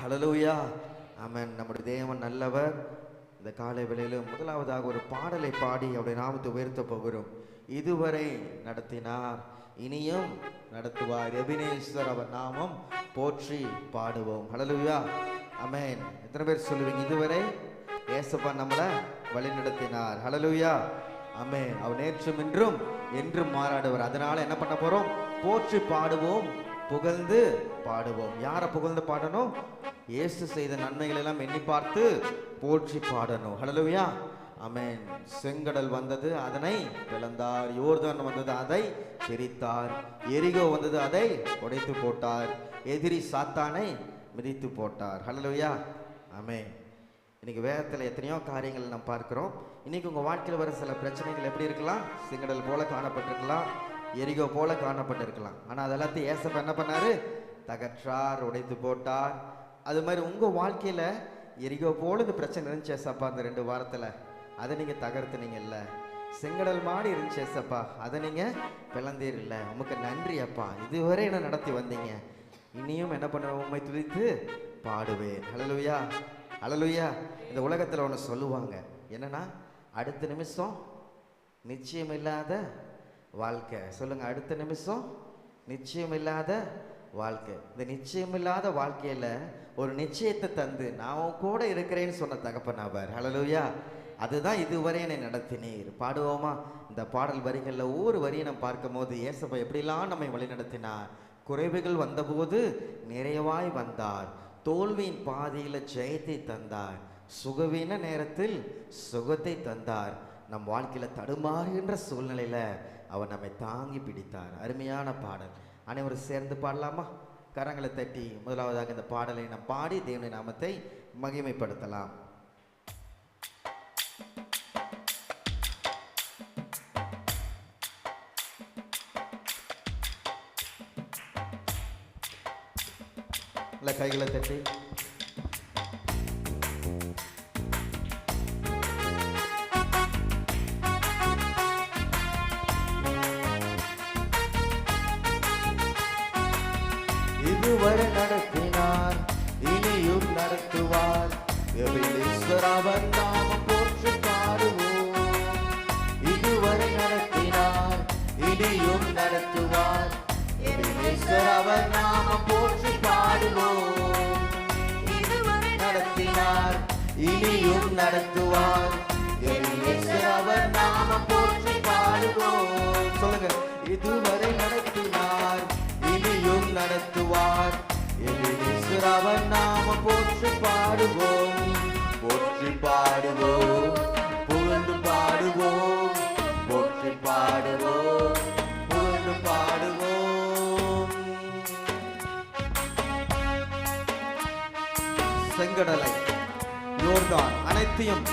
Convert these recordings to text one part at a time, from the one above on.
ஹல்லேலூயா. ஆமென். நம்முடைய தேவன் நல்லவர். இந்த காலை வேளையிலும் முதலாவதாக ஒரு பாடலை பாடி அவருடைய நாமத்தை உயர்த்த போகிறோம். இதுவரை நடத்தினார், இனியும் நடத்துவார். எபினேசர் அவர் நாமம் போற்றி பாடுவோம். ஹல்லேலூயா. ஆமென். எத்தனை பேர் சொல்லுவீங்க இதுவரை ஏசப்பா நம்மளை வழி நடத்தினார்? ஹல்லேலூயா. ஆமென். அவர் நேற்றும் இன்றும் என்றும் மாறாடுவார். அதனால என்ன பண்ண போறோம்? போற்றி பாடுவோம், புகழ்ந்து பாடுவோம். யாரை புகழ்ந்து பாடணும்? இயேசு செய்த நன்மைகள் எல்லாம் எண்ணி பார்த்து போற்றி பாடணும். ஹல்லேலூயா. ஆமென். செங்கடல் வந்தது, அதனை பிளந்தார். யோர்தான் வந்தது, அதை பிரித்தார். எரிகோ வந்தது, அதை உடைத்து போட்டார். எதிரி சாத்தானை மிதித்து போட்டார். ஹல்லேலூயா. ஆமென். இன்னைக்கு வேதத்தில் எத்தனையோ காரியங்கள் நாம் பார்க்கிறோம். இன்னைக்கு உங்கள் வாழ்க்கையில் வர சில பிரச்சனைகள் எப்படி இருக்கலாம்? செங்கடல் போல காணப்பட்டிருக்கலாம், எரிகோ போல காணப்பட்டிருக்கலாம். ஆனால் அதெல்லாத்தையும் ஏசப்பா என்ன பண்ணாரு? தகற்றார், உடைத்து போட்டார். அது மாதிரி உங்கள் வாழ்க்கையில் எரிகோ போல இந்த பிரச்சனை இருந்துச்சு ஏசப்பா அந்த 2 வாரத்தில், அதை நீங்கள் தகர்த்துனீங்க இல்லை. செங்கடல் மாடி இருந்துச்சு ஏசப்பா, அதை நீங்கள் பிளந்தீர் இல்லை. உமக்கு நன்றி அப்பா, இதுவரை என்ன நடத்தி வந்தீங்க. இனியும் என்ன பண்ண உண்மை துதித்து பாடுவேன். ஹல்லேலூயா. ஹல்லேலூயா. இந்த உலகத்தில் ஒன்று சொல்லுவாங்க, என்னன்னா அடுத்த நிமிஷம் நிச்சயம் இல்லாத வாழ்க்கை. சொல்லுங்க, அடுத்த நிமிஷம் நிச்சயம் இல்லாத வாழ்க்கை. இந்த நிச்சயம் இல்லாத வாழ்க்கையில ஒரு நிச்சயத்தை தந்து நான் கூட இருக்கிறேன்னு சொன்ன தகப்பன் அவர். ஹல்லேலூயா. அதுதான் இதுவரை என்னை நடத்தினீர். பாடுவோமா? இந்த பாடல் வரிகளில் ஒவ்வொரு வரியை நம்ம பார்க்கும் போது ஏசப்பா எப்படிலாம் நம்மை வழி நடத்தினார். குறைவுகள் வந்தபோது நிறைவாய் வந்தார். தோல்வியின் பாதையில் ஜெயத்தை தந்தார். சுகவீன நேரத்தில் சுகத்தை தந்தார். நம் வாழ்க்கையில் தடுமாறுகின்ற சூழ்நிலையில் அவர் நம்மை தாங்கி பிடித்தார். அருமையான பாடல். அனைவரும் சேர்ந்து பாடலாமா? கரங்களை தட்டி முதலாவதாக இந்த பாடலை நாம் பாடி தேவனுடைய நாமத்தை மகிமைப்படுத்தலாம். கைகளை தட்டி இதுவரை நடத்தினார், இனியும் நடத்துவார். எபினேசர் அவர் நாமம் போற்றி பாடுவோம். இதுவரை நடத்தினார், இனியும் நடத்துவார். எபினேசர் அவர் நாமம் போற்றி பாடுவோம். இதுவரை நடத்தினார், இனியும் நடத்துவார். எபினேசர் அவர் நாமம் போற்றி பாடுவோம். சொல்லுங்க, இதுவரை நடத்தினார், இனியும் நடத்துவார். எபினேசர் அவர் நாமம் போற்றி பாடுவோம். போற்றி பாடுவோம், புகழ்ந்து பாடுவோம். போற்றி பாடுவோம், புகழ்ந்து பாடுவோம். செங்கடலை, யோர்தான் அனைத்தையும்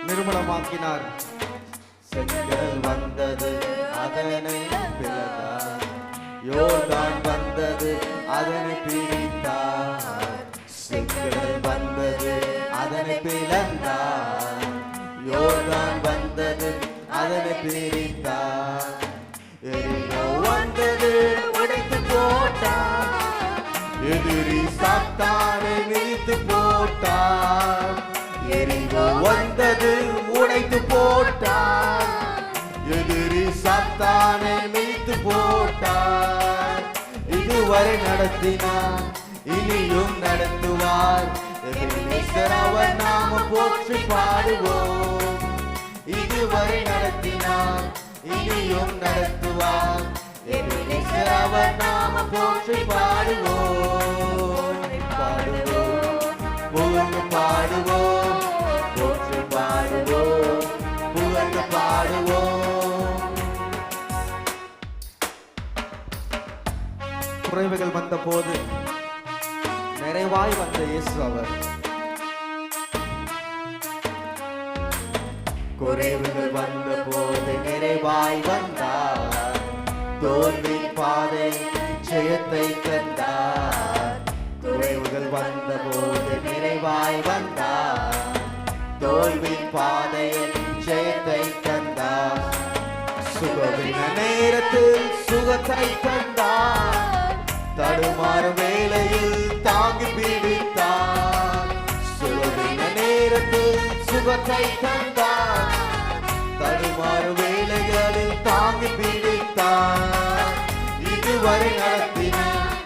நிர்மலமாக்கினார். செங்கடல் வந்தது, அதனை பிளந்தார். யோர்தான் வந்தது, அதனை பிரித்தார். செங்கடல் வந்தது, அதனை பிளந்தார். யோர்தான் வந்தது, அதனை பிரித்தார். எரிகோ வந்தது, உடைத்து போட்டார். எதிரி சாத்தானை மிதித்து போட்டார். எரிகோ வந்தது, உடைத்து போட்டார். எதிரி சாத்தானை மிதித்து போட்டார். இதுவரை நடத்தினார், இனியும் நடத்துவார். எபினேசர் அவர் நாமம் போற்றி பாடுவோம். இதுவரை நடத்தினார், இனியும் நடத்துவார். எபினேசர் அவர் நாமம் போற்றி பாடுவோம். பாடுவோம், புகழ்ந்து பாடுவோம். போற்றி பாடுவோம், புகழ்ந்து பாடுவோம். குறைவுகள் வந்த போது நிறைவாய் வந்த இயேசு அவர். குறைவுகள் வந்த போது நிறைவாய் வந்தார். தோல்வி பாதை ஜெயத்தை தந்தார். குறைவுகள் வந்த போது நிறைவாய் வந்தார். தோல்வி பாதையில் ஜெயத்தை தந்தார். சுகவீன நேரத்தில் சுகத்தை தந்தார். தடுமாறும் வேளையில் தாங்கி பிடித்தார். சுகவீன நேரத்தில் சுகத்தை தந்தார். தடுமாறும் வேளைகளில் தாங்கி பிடித்தார். இதுவரை நடத்தினார்,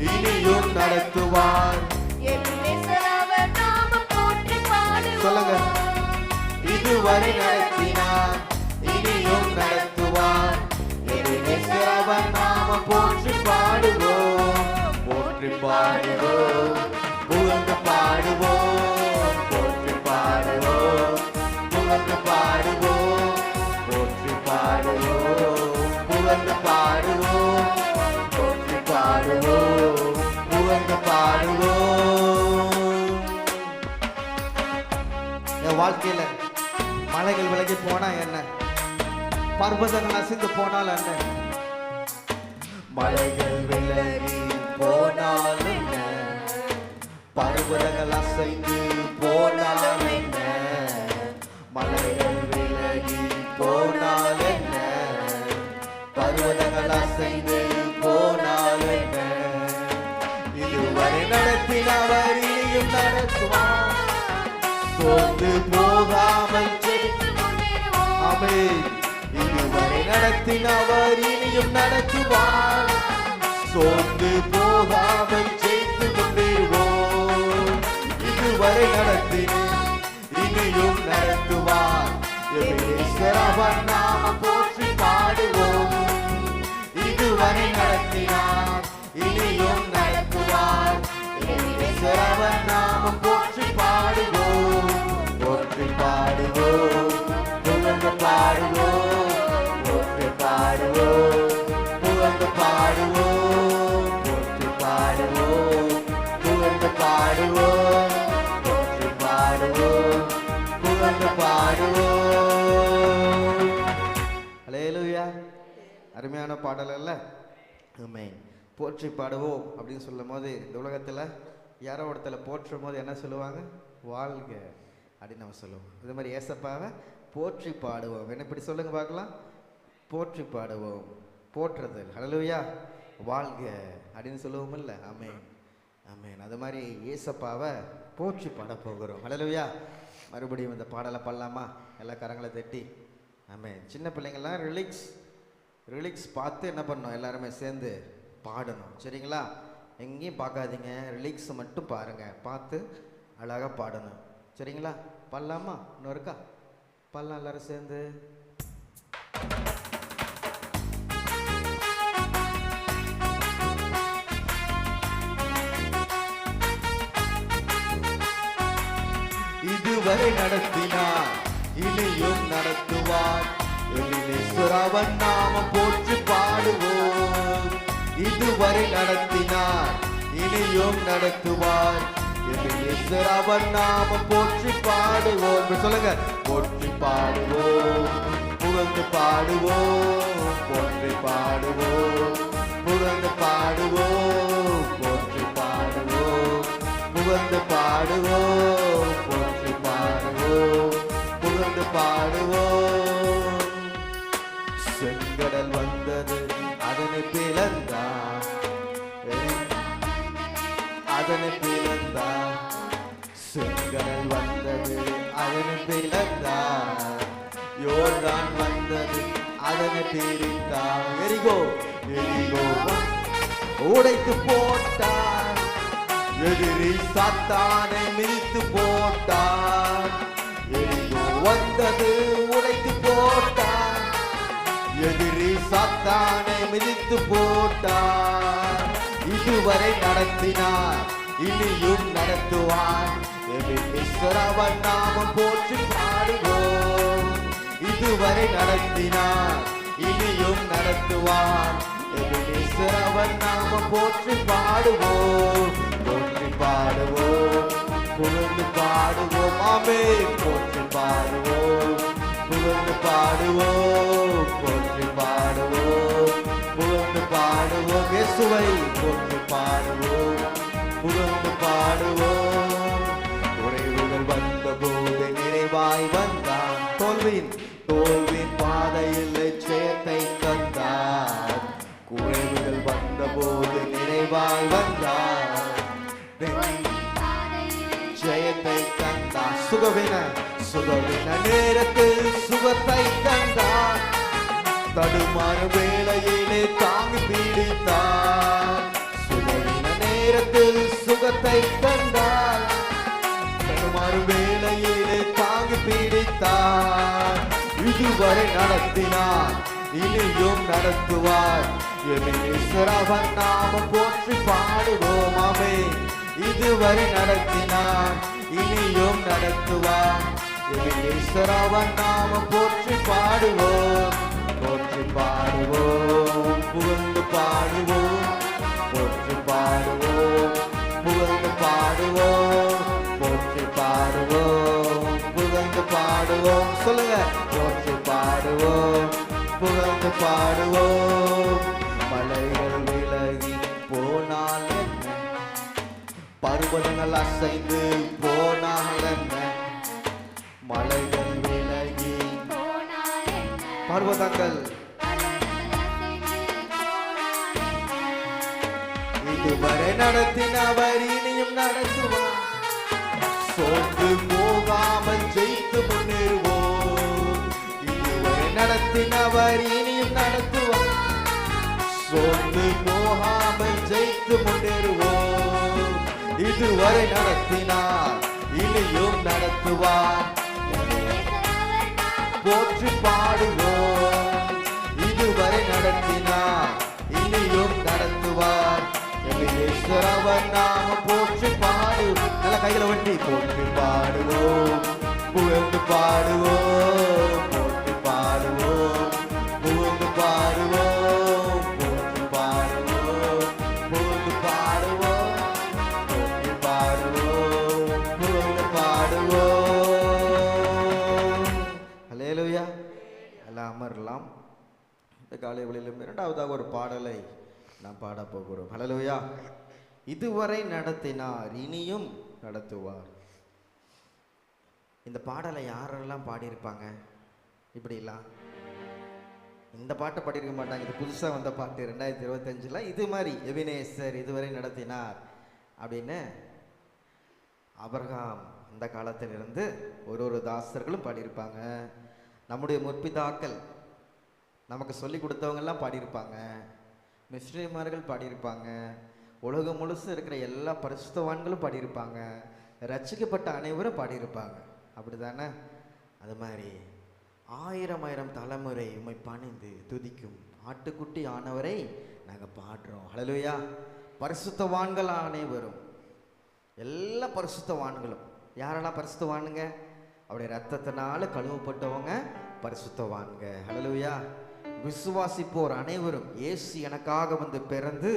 இனியும் நடத்துவார். சொல்லுங்க. இதுவரை நடத்தினார், இனியும் நடத்துவார். அவர் நாம போற்றி பாடுவோம், போற்றி பாடுவோம், புகழ்ந்து பாடுவோம், போற்றி பாடுவோம், புகழ்ந்து பாடுவோம், போற்றி பாடுவோம், புகழ்ந்து பாடுவோம், போற்றி பாடுவோம், புகழ்ந்து பாடுவோம். என் வாழ்க்கையில மலைகள் விலகி போனா என்ன, பர்வதங்கள் அசைந்து போனால் என்ன, மலைகள் விலகி போனால் என்ன, பர்வதங்கள் அசைந்து போனால் என்ன, மலைகள் விலகி போனால் என்ன, பர்வதங்கள் அசைந்து போனால் என்ன, இதுவரை நடத்தினவர் இனியும் நடத்துவார். சோர்ந்து போகாமல் ஆமென். இதுவரை நடத்தினவர் இனியும் நடத்துவார். சோர்ந்து போகாமல் ஜெயித்து கொண்டிருவோம். இதுவரை நடத்தினார், இனியும் நடத்துவார். அவர் நாமம் போற்றி பாடுவோம். இதுவரை நடத்தினார், இனியும் நடத்துவார். அவர் நாமம் போற்றி பாடுவோம், போற்றி பாடுவோம், புகழ்ந்து பாடுவோம், போற்றி பாடுவோம், புகழ்ந்து பாடுவோம், போற்றி பாடுவோம், புகழ்ந்து பாடுவோம், போற்றி பாடுவோம், புகழ்ந்து பாடுவோம். அல்லேலூயா. அருமையான பாடல் அல்ல? ஆமென். போற்றி பாடுவோம் அப்படின்னு சொல்லும் போது இந்த உலகத்தில் யாரோ ஒருத்தரை போற்றும் போது என்ன சொல்லுவாங்க? வாழ்க அப்படின்னு நம்ம சொல்லுவோம். இதே மாதிரி ஏசப்பாவை போற்றி பாடுவோம். என்ன இப்படி சொல்லுங்க பார்க்கலாம். போற்றி பாடுவோம், போற்றுதல். ஹல்லேலூயா. வாழ்க அப்படின்னு சொல்லுவோம் இல்லை? ஆமென், ஆமென். அது மாதிரி ஏசப்பாவை போற்றி பாட போகிறோம். ஹல்லேலூயா. மறுபடியும் இந்த பாடலை பாடலாமா? எல்லா கரங்களை தட்டி. ஆமென். சின்ன பிள்ளைங்கள்லாம் ரிலிக்ஸ் பார்த்து என்ன பண்ணணும்? எல்லாருமே சேர்ந்து பாடணும். சரிங்களா? எங்கேயும் பார்க்காதீங்க, ரிலிக்ஸ் மட்டும் பாருங்கள், பார்த்து அழகாக பாடணும். சரிங்களா? பாடலாமா? இன்னும் இருக்கா? பாடலாம் எல்லாரும் சேர்ந்து. இதுவரை நடத்தினார், இனியும் நடத்துவார். அவன் நாமம் போற்றி பாடுவோம். இதுவரை நடத்தினார், இனியும் நடத்துவார். அவன் நாமம் போற்றி பாடுவோம். சொல்லுங்க. போற்றி பாடுவோம், புகழ்ந்து பாடுவோம், போற்றி பாடுவோம், புகழ்ந்து பாடுவோம், போற்றி பாடுவோம், புகழ்ந்து பாடுவோம், போற்றி பாடுவோம், புகழ்ந்து பாடுவோம். செங்கடல் வந்தது, அதனை பிளந்தார், அதனை பிளந்தார். செங்கடல் வந்தது, அதனை பிளந்தார். யோர்தான் வந்தது, அதனை பிரித்தார். எரிகோ உடைத்து போட்டார். எதிரி சாத்தானை மிதித்து போட்டார். எரிகோ வந்தது, உடைத்து போட்டார். எதிரி சாத்தானை மிதித்து போட்டார். இதுவரை நடத்தினார், இனியும் நடத்துவார். அவன் நாமம் போற்றி பாடுவோம். இதுவரை நடத்தினார், இனியும் நடத்துவார். அவன் நாமம் போற்றி பாடுவோம், போற்றி பாடுவோம், புகழ்ந்து பாடுவோம். ஆமென். போற்றி பாடுவோம், புகழ்ந்து பாடுவோம், போற்றி பாடுவோம், புகழ்ந்து பாடுவோம். இயேசுவை போற்றி பாடுவோம், புகழ்ந்து பாடுவோம். குறைவுகள் வந்த போது நிறைவாய் வந்தான். தோல்வியின் பாதையில் ஜெயத்தை தந்தார். குறைவுகள் வந்த போது நிறைவாய் ஜெயத்தை தந்தார். சுகவீன நேரத்தில் சுகத்தை தந்தார். தடுமாறு வேளையிலே தாங்கி பிடித்தார். சுகவீன நேரத்தில் சுகத்தை தந்தார். தடுமாறு வேளையிலே தாங்கி பிடித்தார். இதுவரை நடத்தினார், இனியும் நடத்துவார். அவர் நாமம் போற்றி பாடுவோம். ஆமென். இதுவரை நடத்தினார், இனியும் நடத்துவார். அவர் நாமம் போற்றி பாடுவோம். போற்றி பாடுவோம், புகழ்ந்து பாடுவோம். போற்றி பாடுவோம், புகழ்ந்து பாடுவோம். போற்றி பாடுவோம், புகழ்ந்து பாடுவோம். சொல்லுங்க, போற்றி பாடுவோம், புகழ்ந்து பாடுவோம். மலைகள் விலகி போனால் என்ன, பர்வதங்கள் அசைந்து போனால் என்ன. மலைகள் விலகி பர்வதங்கள் இதுவரை நடத்தினவர் இனியும் நடத்துவார். சோர்ந்து போகாமல் ஜெயித்து முன்னேறுவோம். இதுவரை நடத்தினவர் இனியும் நடத்துவார். சோர்ந்து போகாமல் ஜெயித்து முன்னேறுவோம். இதுவரை நடத்தினார், இனியும் நடத்துவார். போற்றி பாடுவோம். இதுவரை நடத்தினார், இனியும் நடத்துவார். அவர் நாமம் போற்றி பாடுவோம். நல்ல கையில வண்டி. போற்றி பாடுவோம், புகழ்ந்து பாடுவோம். போற்றி பாடுவோம், புகழ்ந்து பாடுவோம். போற்றி பாடுவோம், புகழ்ந்து பாடுவோம். போற்றி பாடுவோம், புகழ்ந்து பாடுவோம். அல்லேலூயா. எல்லாம் அமரலாம். இந்த காலை வேளையிலும் இரண்டாவதாக ஒரு பாடலை நாம் பாட போகிறோம். அல்லேலூயா. இதுவரை நடத்தினார், இனியும் நடத்துவார். இந்த பாடலை யாரெல்லாம் பாடியிருப்பாங்க? இப்படிலாம் இந்த பாட்டை பாடியிருக்க மாட்டாங்க. இது புதுசாக வந்த பாட்டு 2025. இது மாதிரி எபினேசர் இதுவரை நடத்தினார் அப்படின்னு ஆபிரகாம் அந்த காலத்திலிருந்து ஒரு தாசர்களும் பாடியிருப்பாங்க. நம்முடைய முற்பிதாக்கள் நமக்கு சொல்லி கொடுத்தவங்கெல்லாம் பாடியிருப்பாங்க. மிஸ்ரீமார்கள் பாடியிருப்பாங்க. உலகம் முழுசு இருக்கிற எல்லா பரிசுத்தவான்களும் பாடியிருப்பாங்க. ரட்சிக்கப்பட்ட அனைவரும் பாடியிருப்பாங்க. அப்படி தானே? அது மாதிரி 1000 தலைமுறை உம்மை பணிந்து துதிக்கும் ஆட்டுக்குட்டி ஆனவரை நாங்கள் பாடுறோம். ஹல்லேலூயா. பரிசுத்தவான்கள் அனைவரும், எல்லா பரிசுத்தவான்களும். யாரெல்லாம் பரிசுத்தவானுங்க? அவருடைய ரத்தத்தினால கழுவப்பட்டவங்க பரிசுத்தவான்க. ஹல்லேலூயா. விசுவாசிப்போர் அனைவரும் இயேசு எனக்காக வந்து பிறந்து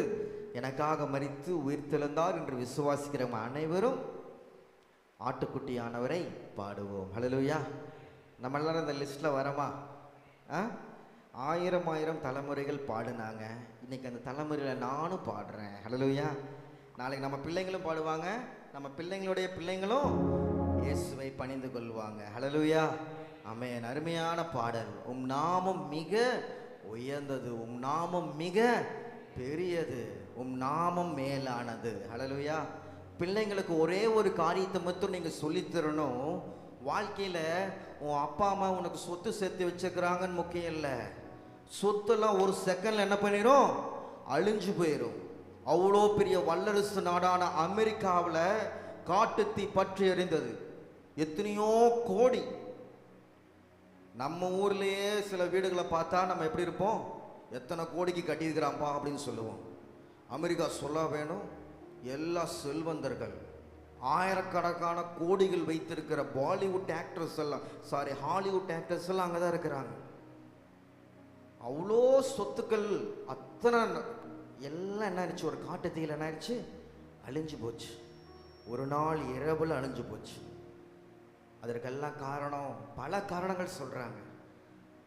எனக்காக மரித்து உயிர்த்தெழுந்தார் என்று விசுவாசிக்கிறவங்க அனைவரும் ஆட்டுக்குட்டியானவரை பாடுவோம். ஹல்லேலூயா. நம்ம எல்லாரும் இந்த லிஸ்ட்டில் வரமா? 1000 தலைமுறைகள் பாடுனாங்க. இன்னைக்கு அந்த தலைமுறையில் நானும் பாடுறேன். ஹல்லேலூயா. நாளைக்கு நம்ம பிள்ளைங்களும் பாடுவாங்க. நம்ம பிள்ளைங்களுடைய பிள்ளைங்களும் இயேசுவை பணிந்து கொள்வாங்க. ஹல்லேலூயா. ஆமென். அருமையான பாடல். உம் நாமம் மிக உயர்ந்தது, உம் நாமம் மிக பெரியது, உம் நாமம் மேலானது. ஹல்லேலூயா. பிள்ளைங்களுக்கு ஒரே ஒரு காரியத்தை மட்டும் நீங்கள் சொல்லித்தரணும். வாழ்க்கையில் உன் அப்பா அம்மா உனக்கு சொத்து சேர்த்து வச்சுக்கிறாங்கன்னு முக்கியம் இல்லை. சொத்தெல்லாம் ஒரு செகண்டில் என்ன பண்ணிடும்? அழிஞ்சு போயிடும். அவ்வளோ பெரிய வல்லரசு நாடான அமெரிக்காவில் காட்டுத்தீ பற்றி எறிந்தது. எத்தனையோ கோடி. நம்ம ஊர்லேயே சில வீடுகளை பார்த்தா நம்ம எப்படி இருப்போம்? எத்தனை கோடிக்கு கட்டியிருக்கிறான்ப்பா அப்படின்னு சொல்லுவோம். அமெரிக்கா சொல்ல வேணும், எல்லா செல்வந்தர்கள், ஆயிரக்கணக்கான கோடிகள் வைத்திருக்கிற பாலிவுட் ஆக்டர்ஸ் எல்லாம், ஹாலிவுட் ஆக்டர்ஸ் எல்லாம் அங்கே தான் இருக்கிறாங்க. அவ்வளோ சொத்துக்கள், அத்தனை எல்லாம் என்ன ஆயிடுச்சு? ஒரு காட்டுத்தீயில் என்ன ஆயிடுச்சு? அழிஞ்சு போச்சு. ஒரு நாள் இரவில் அழிஞ்சு போச்சு. அதற்கெல்லாம் காரணம், பல காரணங்கள் சொல்கிறாங்க.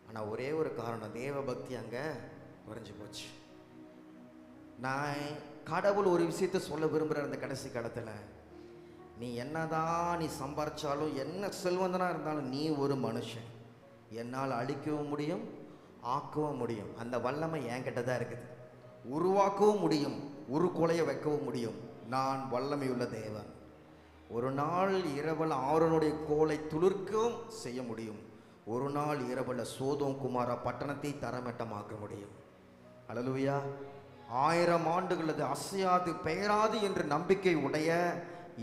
ஆனால் ஒரே ஒரு காரணம், தேவ பக்தி அங்கே குறைஞ்சி போச்சு. நான் கடவுள் ஒரு விஷயத்தை சொல்ல விரும்புகிற அந்த கடைசி காலத்தில், நீ என்னதான் நீ சம்பாரிச்சாலும், என்ன செல்வந்தனாக இருந்தாலும், நீ ஒரு மனுஷன். என்னால் அழிக்கவும் முடியும், ஆக்கவும் முடியும். அந்த வல்லமை என்கிட்ட தான் இருக்குது. உருவாக்கவும் முடியும், உருக்குலைய வைக்கவும் முடியும். நான் வல்லமையுள்ள தேவன். ஒரு நாள் இரவல் ஆரோனுடைய கோலை துளிர்க்கவும் செய்ய முடியும். ஒரு நாள் இரவல சோதோம் குமாரா பட்டணத்தை தரமட்டமாக்க முடியும். அல்லேலூயா. 1000 ஆண்டுகள் அது அசையாது பெயராது என்று நம்பிக்கை உடைய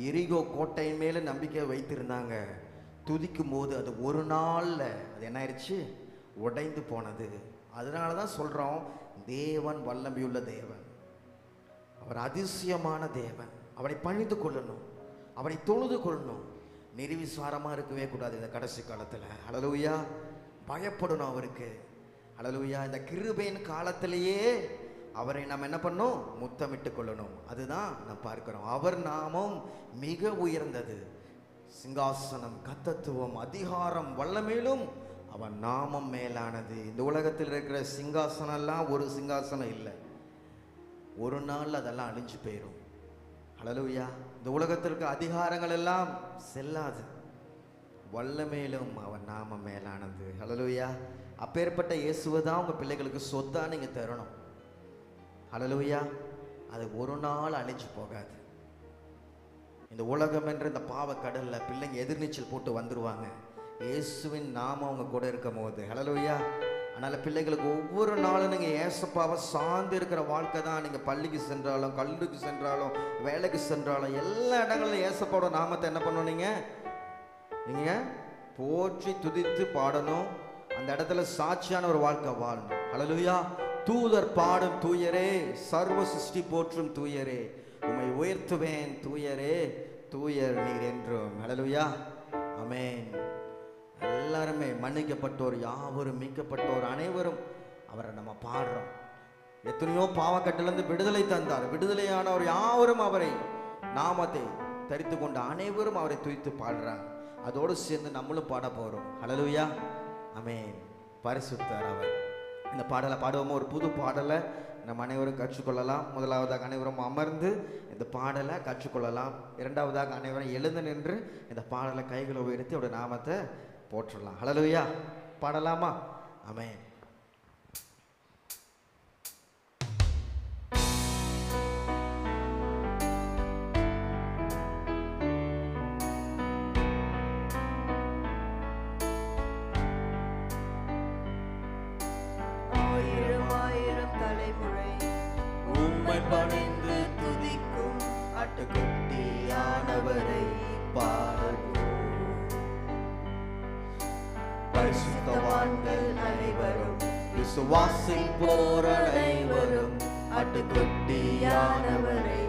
எரிகோ கோட்டையின் மேல நம்பிக்கை வைத்திருந்தாங்க. துதிக்கும் போது அது ஒரு நாள்ல அது என்ன ஆயிடுச்சு? உடைந்து போனது. அதனால தான் சொல்றோம், தேவன் வல்லமையுள்ள தேவன், அவர் அதிசயமான தேவன். அவரை பணிந்து கொள்ளணும், அவரை தொழுது கொள்ளணும். நிர்விசாரமா இருக்கவே கூடாது இந்த கடைசி காலத்துல. அல்லேலூயா. பயப்படணும் அவருக்கு. அல்லேலூயா. இந்த கிருபையின் காலத்திலேயே அவரை நாம் என்ன பண்ணணும்? முத்தமிட்டு கொள்ளணும். அதுதான் நாம் பார்க்கிறோம். அவர் நாமம் மிக உயர்ந்தது. சிங்காசனம், கர்த்தத்துவம், அதிகாரம், வல்லமையிலும் அவன் நாமம் மேலானது. இந்த உலகத்தில் இருக்கிற சிங்காசனம் எல்லாம் ஒரு சிங்காசனம் இல்லை. ஒரு நாள் அதெல்லாம் அழிஞ்சு போயிடும். அல்லேலூயா. இந்த உலகத்திற்கு அதிகாரங்கள் எல்லாம் செல்லாது. வல்லமையிலும் அவன் நாமம் மேலானது. அல்லேலூயா. அப்பேற்பட்ட இயேசுவை தான் உங்க பிள்ளைகளுக்கு சொத்தா நீங்க தரணும். அல்லேலூயா. அது ஒரு நாள் அழிஞ்சு போகாது. இந்த உலகம் என்ற இந்த பாவ கடல்ல பிள்ளைங்க எதிர்நீச்சல் போட்டு வந்துருவாங்க, இயேசுவின் நாமம் அவங்க கூட இருக்கும் போது. அல்லேலூயா. அதனால பிள்ளைகளுக்கு ஒவ்வொரு நாளும் நீங்க ஏசப்பாவை சார்ந்து இருக்கிற வாழ்க்கை தான். நீங்க பள்ளிக்கு சென்றாலும், கல்லூரிக்கு சென்றாலும், வேலைக்கு சென்றாலும், எல்லா இடங்களிலும் ஏசப்பாவோட நாமத்தை என்ன பண்ணணும்? நீங்க போற்றி துதித்து பாடணும். அந்த இடத்துல சாட்சியான ஒரு வாழ்க்கை வாழணும். அல்லேலூயா. தூதர் பாடும் தூயரே, சர்வ சிருஷ்டி போற்றும் தூயரே, உம்மை உயர்த்துவேன் தூயரே, தூயர் நீர் என்றும். அல்லேலூயா. ஆமென். எல்லாருமே மன்னிக்கப்பட்டோர் யாவரும் மீட்கப்பட்டோர் அனைவரும் அவரை நம்ம பாடுறோம். எத்தனையோ பாவக்கட்டிலிருந்து விடுதலை தந்தார். விடுதலையானவர் யாவரும் அவரை நாமத்தை தரித்து கொண்ட அனைவரும் அவரை துதித்து பாடுறாங்க. அதோடு சேர்ந்து நம்மளும் பாட போறோம். அல்லேலூயா. ஆமென். பரிசுத்தர் அவர். இந்த பாடலை பாடுவோம். ஒரு புது பாடலை நம்ம அனைவரும் கற்றுக்கொள்ளலாம். முதலாவதாக அனைவரும் அமர்ந்து இந்த பாடலை கற்றுக்கொள்ளலாம். இரண்டாவதாக அனைவரும் எழுந்து நின்று இந்த பாடலை கைகளை உயர்த்தி அவருடைய நாமத்தை போற்றலாம். அல்லேலூயா. பாடலாமா? ஆமென். பணிந்து துதிக்கும் ஆட்டுக்குட்டியானவரை பாடுவோம். பரிசுத்தவான்கள் அனைவரும், விசுவாசிப்போர் அனைவரும் ஆட்டுக்குட்டியானவரை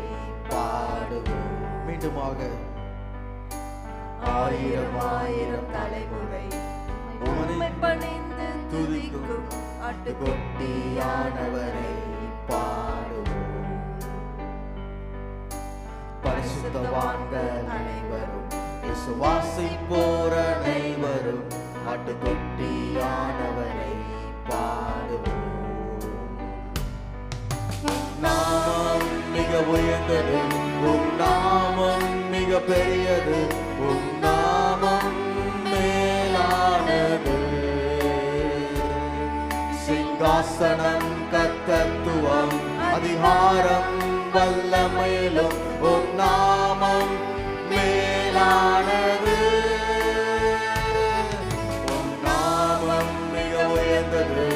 பாடுவோம். மீண்டுமாக 1000 தலைமுறை உம்மை பணிந்து துதிக்கும் ஆட்டுக்குட்டியானவரை பாடுவோம். பரிசுத்தவான்கள் அனைவரும், விசுவாசிப்போர் அனைவரும் ஆட்டுக்குட்டியானவரை பாடுவோம். நாமம் மிக உயர்ந்தது, உம் நாமம் மிக பெரியது, உம் நாமம் மேலானது. சிங்காசனம், கர்த்தத்துவம், அதிகாரம், வல்லமையிலும் உம் நாமம் மேலானது. உம் நாமம் மிக உயர்ந்தது,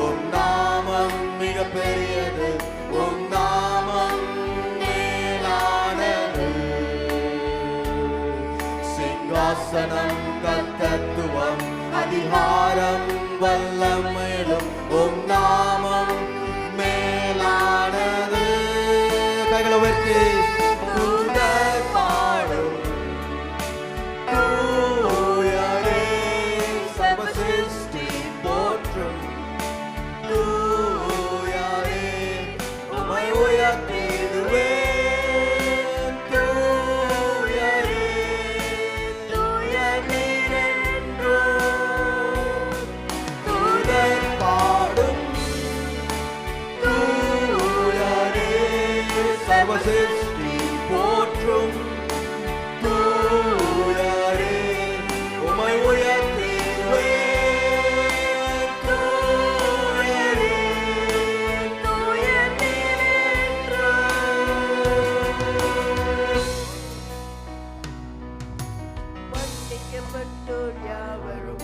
உம் நாமம் மிக பெரியது, உம் நாமம் மேலானது. சிங்காசனம், கர்த்தத்துவம், அதிகாரம், வல்லமையிலும் உம் நாமம் மேலானது. கைகளை உயர்த்தி தூதர் பாடும் தூயரே, சர்வ சிருஷ்டி போற்றும் தூயரே, உம்மை உயர்த்திடுவேன் தூயரே, தூயர் நீர் என்றும். தூதர் பாடும் தூயரே, சர்வ சிருஷ்டி மன்னிக்கப்பட்டோர் யாவரும்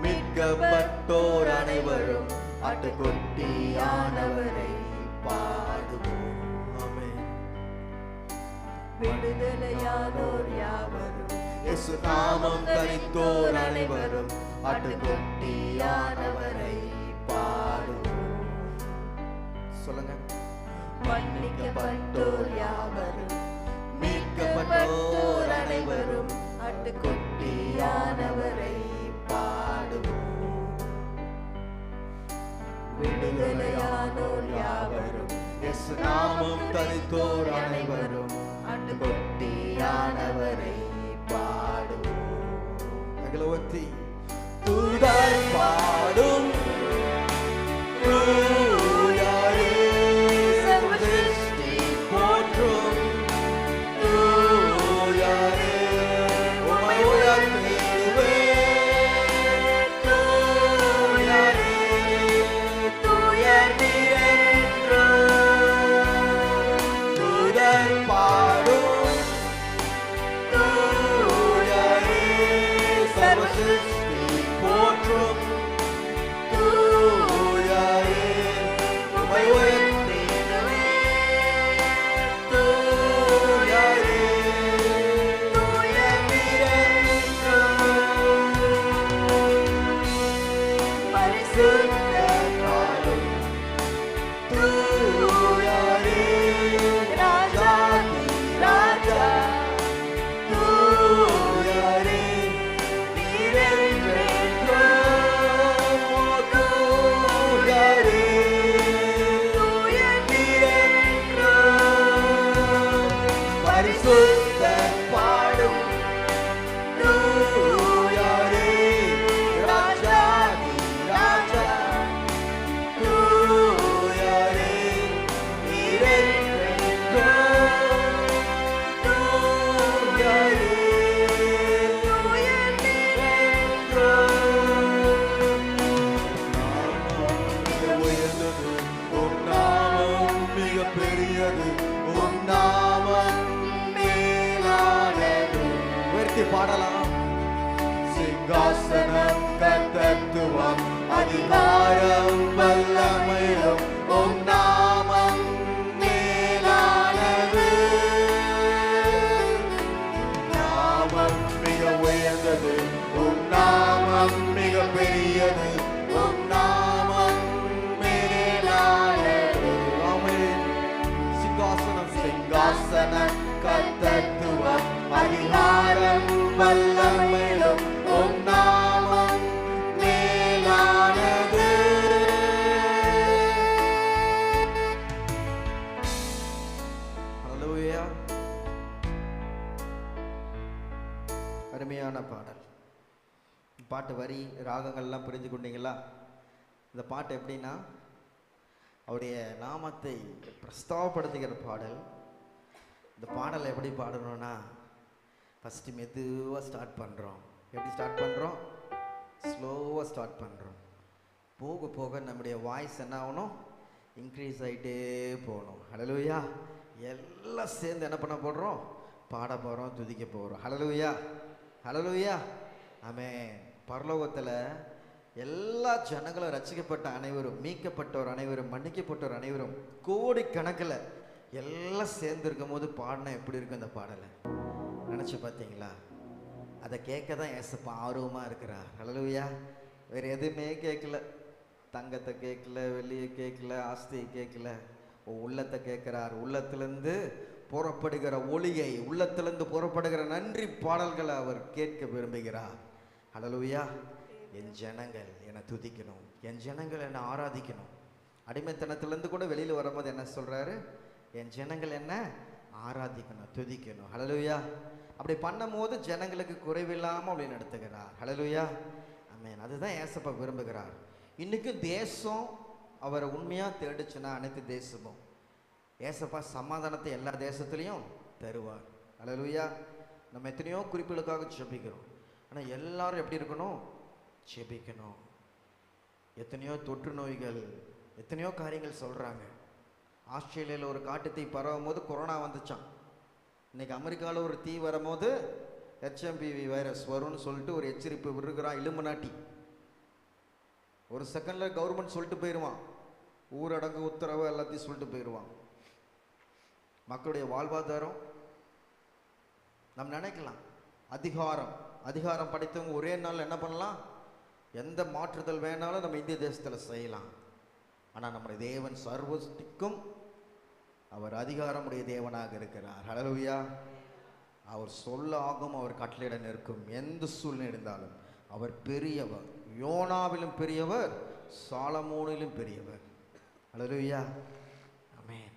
மீட்கப்பட்டோர் அனைவரும் ஆட்டுக்குட்டியானவரை பாடுவோம். ஆமென். விடுதலையானோர் யாவரும் இயேசு நாமம் தரித்தோர் அனைவரும் ஆட்டுக்குட்டியானவரை பாடுவோம். சொல்லுங்க. மன்னிக்கப்பட்டோர் யாவரும் மீட்கப்பட்டோர் அனைவரும் ஆட்டுக்குட்டியானவரை பாடுவோம். விடுதலையானோர் யாவரும் இயேசு நாமம் தரித்தோர் அனைவரும் ஆட்டுக்குட்டியானவரை பாடுவோம். அகலவத்தி தூதர் பாடும் தூயரே சர்வசிருஷ்டி போற்றும் தூயரே உம்மை உயர்த்துவேன் தூயரே தூயர் நீரென்றும் தூதர் பாடும் தூயரே சர்வசிருஷ்டி போற்றும் தூயரே உம்மை உயர்த்துவேன் தூயரே தூயர் நீரென்றும் பரிசுத்தர் பாடும் தூயரே ராஜாதி ராஜா தூயரே நீரென்றென்றும் தூயரே தூயர் பரிசுத்தர் பாடும் தூயரே ராஜாதி ராஜா தூயரே நீரென்றென்றும் தூயரே தூயர் மிக உயர்ந்தது உம் நாமம் மிக பெரியது உம் நாமம் மேலானது. உயர்த்தி பாடலாம். சிங்காசனம் கர்த்தத்துவம் அதிகாரம் வல்லமையும் உம் நாமம் மேலானது. நாமம் மிக உயர்ந்தது உம் நாமம் மிக பெரியது உம் நாமம் மேலானது. ஆமென். சிங்காசனம் சிங்காசனம் கர்த்தத்துவம் அதிகாரம் வல்லமையும் உம் நாமம் மேலானது. ஹல்லேலூயா. அருமையான பாடல். பாட்டு வரி ராகங்கள்லாம் புரிஞ்சு கொண்டீங்களா? இந்த பாட்டு எப்படின்னா அவருடைய நாமத்தை பிரஸ்தாவப்படுத்துகிற பாடல். இந்த பாடலை எப்படி பாடணும்னா ஃபஸ்ட்டு மெதுவாக ஸ்டார்ட் பண்ணுறோம். எப்படி ஸ்டார்ட் பண்ணுறோம்? ஸ்லோவாக ஸ்டார்ட் பண்ணுறோம். போக போக நம்முடைய வாய்ஸ் என்ன ஆகணும்? இன்க்ரீஸ் ஆகிட்டே போகணும். ஹல்லேலூயா. எல்லாம் சேர்ந்து என்ன பண்ண போடுறோம்? பாட போகிறோம், துதிக்க போகிறோம். ஹல்லேலூயா, ஹல்லேலூயா. ஆமென். பரலோகத்தில் எல்லா ஜனங்களும் ரட்சிக்கப்பட்ட அனைவரும், மீட்கப்பட்டோர் அனைவரும், மன்னிக்கப்பட்டோர் அனைவரும் கோடிக்கணக்கில் எல்லாம் சேர்ந்து இருக்கும் போது பாடினா எப்படி இருக்கும் இந்த பாடலை நினச்சி பார்த்தீங்களா? அதை கேட்க தான் ஏசப்பா ஆர்வமாக இருக்கிறார். ஹல்லேலூயா. வேறு எதுவுமே கேட்கல. தங்கத்தை கேட்கல, வெள்ளியை கேட்கல, ஆஸ்தியை கேட்கல. உள்ளத்தை கேட்குறார். உள்ளத்திலேருந்து புறப்படுகிற ஒளியை, உள்ளத்திலேருந்து புறப்படுகிற நன்றி பாடல்களை அவர் கேட்க விரும்புகிறார். ஹல்லேலூயா. என் ஜனங்கள் என்னை துதிக்கணும், என் ஜனங்கள் என்னை ஆராதிக்கணும். அடிமைத்தனத்திலேருந்து கூட வெளியில் வரும்போது என்ன சொல்கிறாரு? என் ஜனங்கள் என்ன ஆராதிக்கணும், துதிக்கணும். ஹல்லேலூயா. அப்படி பண்ணும்போது ஜனங்களுக்கு குறைவில்லாமல் அப்படி நடத்துகிறார். ஹல்லேலூயா. ஆமென். அதுதான் ஏசப்பா விரும்புகிறார். இன்றைக்கும் தேசம் அவரை உண்மையாக தேடிச்சுன்னா அனைத்து தேசமும் ஏசப்பா சமாதானத்தை எல்லா தேசத்துலேயும் தருவார். ஹல்லேலூயா. நம்ம எத்தனையோ குறிப்புகளுக்காக ஜெபிக்கிறோம். ஆனால் எல்லாரும் எப்படி இருக்கணும்? ஜெபிக்கணும். எத்தனையோ தொற்று நோய்கள், எத்தனையோ காரியங்கள் சொல்கிறாங்க. ஆஸ்திரேலியாவில் ஒரு காட்டு தீ பரவும் போது கொரோனா வந்துச்சான். இன்றைக்கி அமெரிக்காவில் ஒரு தீ வரும்போது HMPV வைரஸ் வரும்னு சொல்லிட்டு ஒரு எச்சரிப்பு விடுகிறான் இலுமினாட்டி. ஒரு செகண்டில் கவர்மெண்ட் சொல்லிட்டு போயிடுவான், ஊரடங்கு உத்தரவு எல்லாத்தையும் சொல்லிட்டு போயிடுவான். மக்களுடைய வாழ்வாதாரம் நம்ம நினைக்கலாம். அதிகாரம் படைத்தவங்க ஒரே நாள் என்ன பண்ணலாம், எந்த மாற்றுதல் வேணாலும் நம்ம இந்திய தேசத்தில் செய்யலாம். ஆனால் நம்முடைய தேவன் சர்வத்திற்கும் அவர் அதிகாரமுடைய தேவனாக இருக்கிறார். ஹல்லேலூயா. அவர் சொல்ல ஆகும், அவர் கட்டளையிட நிற்கும். எந்த சூழ்நிலை இருந்தாலும் அவர் பெரியவர். யோனாவிலும் பெரியவர், சாலமோனிலும் பெரியவர். ஹல்லேலூயா. ஆமென்.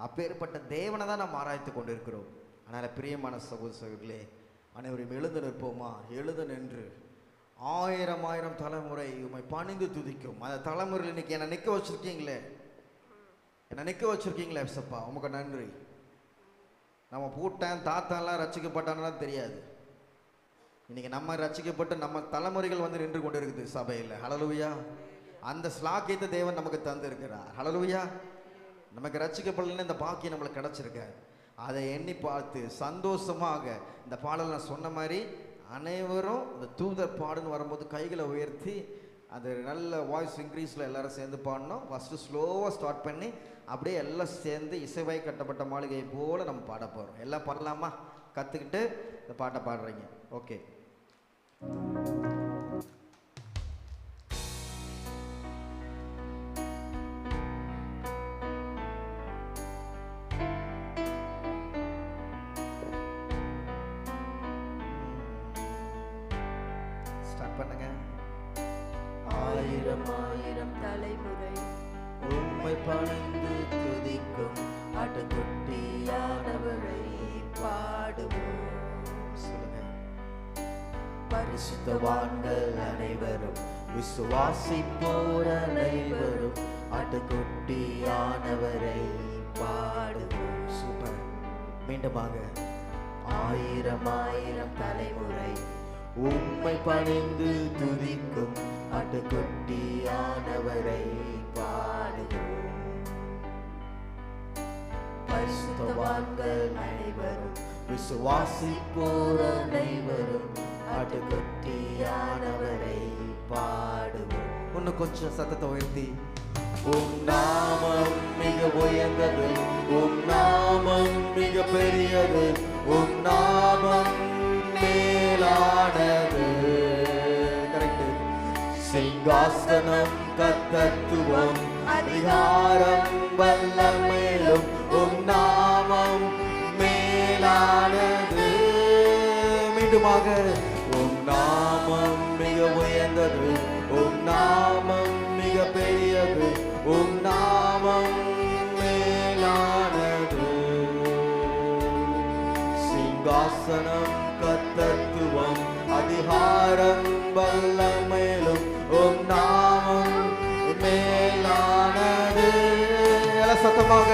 அப்பேற்பட்ட தேவனை தான் நாம் ஆராய்த்து கொண்டிருக்கிறோம். அதனால் பிரியமான சகோதரர்களே, அனைவரும் எழுந்து நிற்போமா? எழுந்து நின்று 1000 தலைமுறை உம்மை பணிந்து துதிக்கும். அந்த தலைமுறையில் இன்னைக்கு என்னை நிற்க வச்சிருக்கீங்களே, ஏசப்பா, உமக்கு நன்றி. நம்ம பூட்டன் தாத்தாலாம் ரசிக்கப்பட்டான்னா தெரியாது. இன்னைக்கு நம்ம ரசிக்கப்பட்டு நம்ம தலைமுறைகள் வந்து நின்று கொண்டு இருக்குது சபையில். ஹல்லேலூயா. அந்த ஸ்லாக்கியத்தை தேவன் நமக்கு தந்திருக்கிறார். ஹல்லேலூயா. நமக்கு ரசிக்கப்படலன்னு இந்த பாக்கியம் நம்மளுக்கு கிடைச்சிருக்காரு. அதை எண்ணி பார்த்து சந்தோஷமாக இந்த பாடல் நான் சொன்ன மாதிரி அனைவரும் இந்த தூதர் பாடுன்னு வரும்போது கைகளை உயர்த்தி அது நல்ல வாய்ஸ் இன்க்ரீஸில் எல்லாரும் சேர்ந்து பாடணும். ஃபஸ்ட்டு ஸ்லோவாக ஸ்டார்ட் பண்ணி அப்படியே எல்லாம் சேர்ந்து இசைவாய் கட்டப்பட்ட மாளிகை போல் நம்ம பாட போகிறோம். எல்லாம் பாடலாமா? கற்றுக்கிட்டு இந்த பாட்டை பாடுறீங்க. ஓகே. பண்ணுங்க. 1000 தலைமுறை உம்மை பணிந்து துதிக்கும் ஆட்டுக்குட்டியானவரை பாடுவோம். சொல்லுங்க. பரிசுத்தவான்கள் அனைவரும், விசுவாசிப்போர் அனைவரும் ஆட்டுக்குட்டியானவரை பாடுவோம். சூப்பர். மீண்டுமாக. 1000 தலைமுறை உம்மை பணிந்து துதிக்கும் ஆட்டுக்குட்டியானவரை பாடுவோம். பரிசுத்தவான்கள் அனைவரும், விசுவாசிப்போர் அனைவரும் ஆட்டுக்குட்டியானவரை பாடுவோம். இன்னும் கொஞ்சம் சத்தத்தை உயர்த்தி. உம் நாமம் மிக உயர்ந்தது, உம் நாமம் மிக பெரியது, உம் நாமம் மேலானது. கரெக்ட். சிங்காசனம் கர்த்தத்துவம் அதிகாரம் வல்லமையிலும் உம் நாமம் மேலானது. மீண்டுமாக. உம் நாமம் மிக உயர்ந்தது, உம் நாமம் மிக பெரியது, உம் நாமம் மேலானது. சிங்காசனம் கர்த்தத்துவம் அதிகாரம் வல்லமையிலும் உம் நாமம் மேலானது. எல்லாம் சத்தமாக.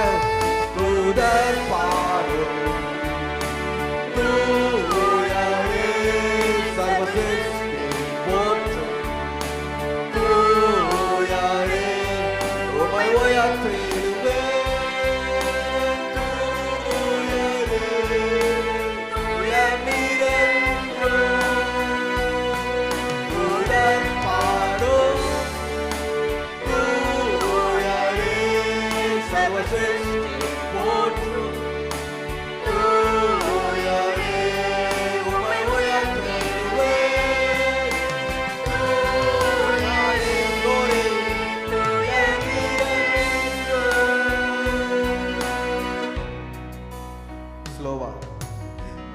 தூதர் பாடும் தூயரே சர்வசிருஷ்டி போற்றும் தூயரே உம்மை உயர்த்திடுவேன்.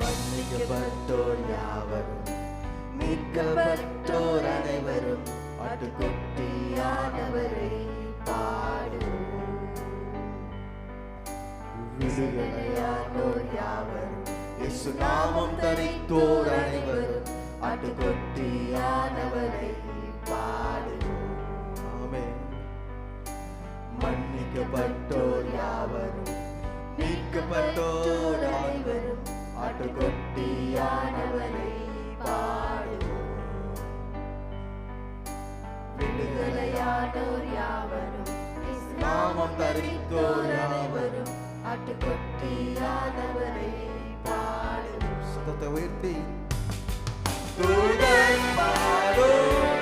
மன்னிக்கப்பட்டோர் யாவரும், மீட்கப்பட்டோர் அனைவரும் ஆட்டுக்குட்டியானவரை பாடுவோம். விடுதலையானோர் யாவரும், இயேசு நாமம் தரித்தோர் அனைவரும் ஆட்டுக்குட்டியானவரை பாடுவோம். ஆமென். மன்னிக்கப்பட்டோர் யாவரும், மீட்கப்பட்டோர் அனைவரும் ஆட்டுக்குட்டியானவரை பாடுவோம். விடுதலையானோர் யாவரும், நாமம் தரித்தோர் அனைவரும் ஆட்டுக்குட்டியானவரை பாடுவோம். சத்தத்தை உயர்த்தி தூதன் பாடும்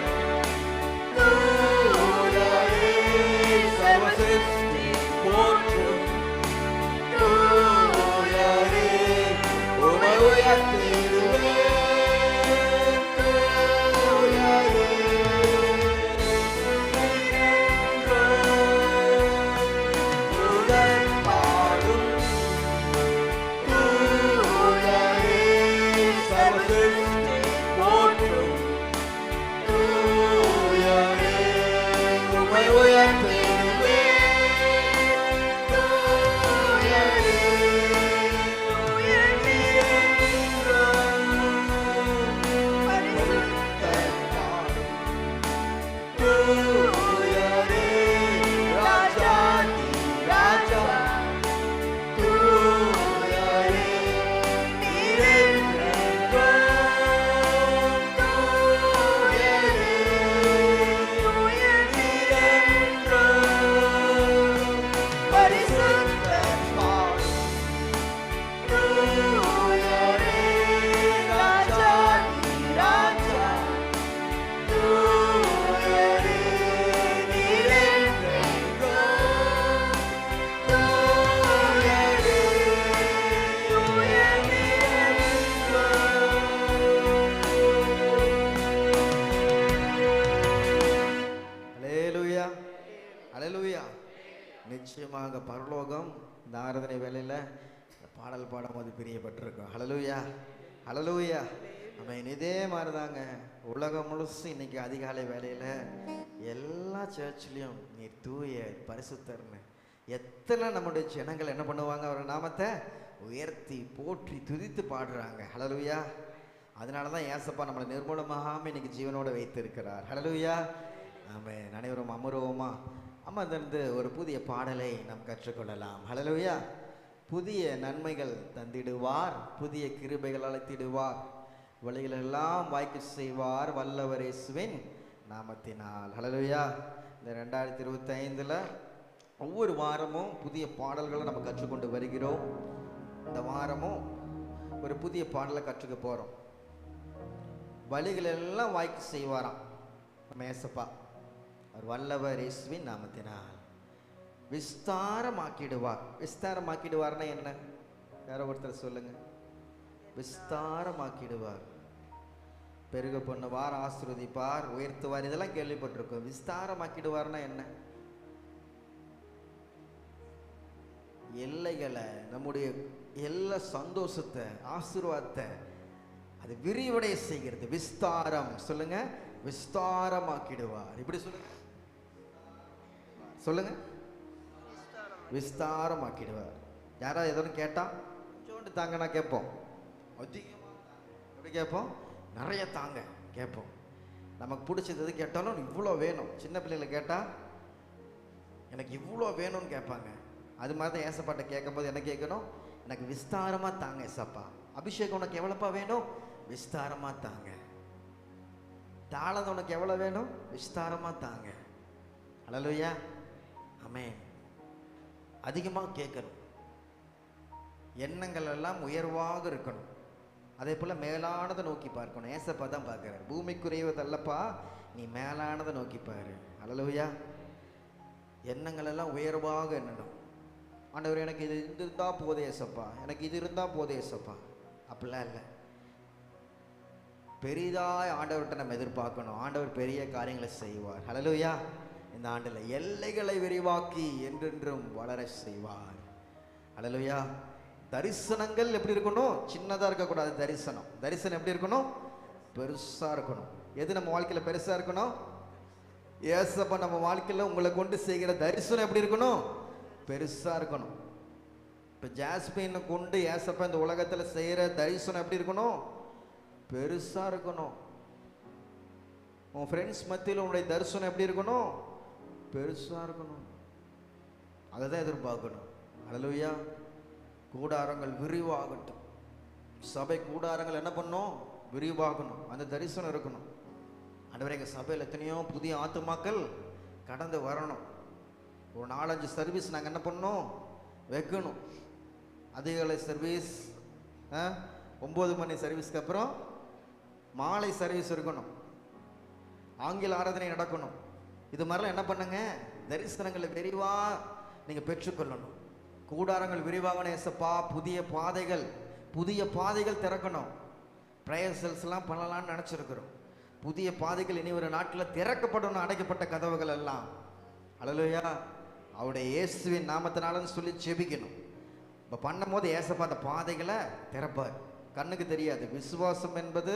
தூயரே சர்வசிருஷ்டி போற்றும் தூயரே உம்மை உயர்த்திடுவேன் தூயரே தூதன் பாடும் தூயரே சர்வசிருஷ்டி போற்றும் தூயரே உம்மை உயர்த்திடுவேன் தூயரே பரிசுத்தர் பாடும் தூயரே ராஜாதி ராஜா தூயரே நீரென்றென்றும் தூயரே நீரென்றென்றும் பரிசுத்தர் பாடும் தூயரே ராஜாதி ராஜா தூயரே நீரென்றென்றும் தூயரே அல்லேலூயா அல்லேலூயா. நிச்சயமாக பரலோகம் இந்த ஆராதனை வேளையில இந்த பாடல் பாடும்போது பிரியப்பட்டிருக்கும். ஹல்லேலூயா ஹல்லேலூயா. ஆமென். இதே மாதிரி தாங்க உலகம் முழுசும் இன்னைக்கு அதிகாலை வேளையில எல்லா சர்ச்லயும் நீர் தூய பரிசுத்தர்னு எத்தனை நம்முடைய ஜனங்கள் என்ன பண்ணுவாங்க, அவர் நாமத்தை உயர்த்தி போற்றி துதித்து பாடுறாங்க. ஹல்லேலூயா. அதனால தான் ஏசப்பா நம்மளை நிர்மூலமாகாம இன்னைக்கு ஜீவனோட வைத்திருக்கிறார். ஹல்லேலூயா. ஆமென். அனைவரும் அமருவோமா? அமர்ந்திருந்து ஒரு புதிய பாடலை நாம் கற்றுக்கொள்ளலாம். ஹல்லேலூயா. புதிய நன்மைகள் தந்திடுவார், புதிய கிருபைகள் அழைத்திடுவார், வழிகளெல்லாம் வாய்க்கு செய்வார் வல்லவர் இயேசுவின் நாமத்தினால். ஹல்லேலூயா. இந்த 2025 ஒவ்வொரு வாரமும் புதிய பாடல்களை நம்ம கற்றுக்கொண்டு வருகிறோம். இந்த வாரமும் ஒரு புதிய பாடலை கற்றுக்க போகிறோம். வழிகளெல்லாம் வாய்க்கு செய்வாராம் நம்ம ஏசப்பா. அவர் வல்லவர் இயேசுவின் நாமத்தினால் விஸ்தாரமாக்கிடுவார். விஸ்தாரமாக்கிடுவார்னா என்ன? யாரோ ஒருத்தர் சொல்லுங்க. விஸ்தாரமாக்கிடுவார், பெருக பண்ணுவார், ஆசீர்வதிப்பார், உயர்த்துவார், இதெல்லாம் கேள்விப்பட்டிருக்கோம். விஸ்தாரமாக்கிடுவார்னா என்ன? எல்லைகளை, நம்முடைய எல்லா சந்தோஷத்தை, ஆசீர்வாதத்தை அது விரிவடைய செய்கிறது. விஸ்தாரம் சொல்லுங்க. விஸ்தாரமாக்கிடுவார். இப்படி சொல்லுங்க, சொல்லுங்க. விஸ்தாரமாக்கிடுவார். யாராவது எதோ கேட்டா கொஞ்சோண்டு தாங்கன்னா கேட்போம், அதிகமாக எப்படி கேட்போம்? நிறைய தாங்க கேட்போம். நமக்கு பிடிச்சது எது கேட்டாலும் இவ்வளோ வேணும். சின்ன பிள்ளைகளை கேட்டால் எனக்கு இவ்வளோ வேணும்னு கேட்பாங்க. அது மாதிரி தான் ஏசப்பாட்ட கேட்கும்போது என்ன கேட்கணும்? எனக்கு விஸ்தாரமாக தாங்க ஏசப்பா. அபிஷேகம் உனக்கு எவ்வளோப்பா வேணும்? விஸ்தாரமாக தாங்க. தாளம் உனக்கு எவ்வளோ வேணும்? விஸ்தாரமாக தாங்க. அல்லேலூயா. ஆமென். அதிகமாக கேட்கணும். எண்ணங்கள் எல்லாம் உயர்வாக இருக்கணும். அதே போல் மேலானதை நோக்கி பார்க்கணும். ஏசப்பா தான் பார்க்குறாரு. பூமிக்குரியவதல்லப்பா, நீ மேலானதை நோக்கி பாரு. அல்லேலூயா. எண்ணங்கள் எல்லாம் உயர்வாக எண்ணணும். ஆண்டவர் எனக்கு இது இருந்தால் போதே ஏசப்பா, எனக்கு இது இருந்தால் போதே ஏசப்பா. அப்படிலாம் இல்லை. பெரிதாய் ஆண்டவர்கிட்ட நம்ம எதிர்பார்க்கணும். ஆண்டவர் பெரிய காரியங்களை செய்வார். ஹல்லேலூயா. இந்த ஆண்டில் எல்லைகளை விரிவாக்கி என்றென்றும் வளர செய்வார். ஹல்லேலூயா. தரிசனங்கள் எப்படி இருக்கணும்? சின்னதாக இருக்கக்கூடாது. தரிசனம் எப்படி இருக்கணும்? பெருசாக இருக்கணும். எது நம்ம வாழ்க்கையில் பெருசாக இருக்கணும்? ஏசப்பா நம்ம வாழ்க்கையில் உங்களை கொண்டு செய்கிற தரிசனம் எப்படி இருக்கணும்? பெருசாக இருக்கணும். இப்போ ஜாஸ்மினை கொண்டு ஏசப்பா இந்த உலகத்தில் செய்கிற தரிசனம் எப்படி இருக்கணும்? பெருசாக இருக்கணும். உன் ஃப்ரெண்ட்ஸ் மத்தியில் உன்னுடைய தரிசனம் எப்படி இருக்கணும்? பெருசாக இருக்கணும். அதை தான் எதிர்பார்க்கணும். ஹல்லேலூயா. கூடாரங்கள் விரிவாகட்டும். சபை கூடாரங்கள் என்ன பண்ணணும்? விரிவாகணும். அந்த தரிசனம் இருக்கணும். ஆண்டவரே, எங்கள் சபையில் எத்தனையோ புதிய ஆத்துமாக்கள் கடந்து வரணும். ஒரு 4-5 சர்வீஸ் நாங்கள் என்ன பண்ணணும்? வைக்கணும். அதிகாலை சர்வீஸ், 9 மணி சர்வீஸ்க்கு அப்புறம் மாலை சர்வீஸ் இருக்கணும், ஆங்கில ஆராதனை நடக்கணும். இது மாதிரிலாம் என்ன பண்ணுங்க, தரிசனங்களை விரிவாக நீங்கள் பெற்றுக்கொள்ளணும். கூடாரங்கள் விரிவாகணும் ஏசப்பா, புதிய பாதைகள் திறக்கணும். ப்ரேயர் செல்ஸ்லாம் பண்ணலான்னு நினச்சிருக்கிறோம். புதிய பாதைகள் இனி ஒரு நாட்டில் திறக்கப்படணும், அடைக்கப்பட்ட கதவுகள் எல்லாம். அல்லேலூயா. அவருடைய இயேசுவின் நாமத்தினாலன்னு சொல்லி ஜெபிக்கணும். இப்போ பண்ணும் போது ஏசப்பா அந்த பாதைகளை திறப்பார். கண்ணுக்கு தெரியாது. விசுவாசம் என்பது,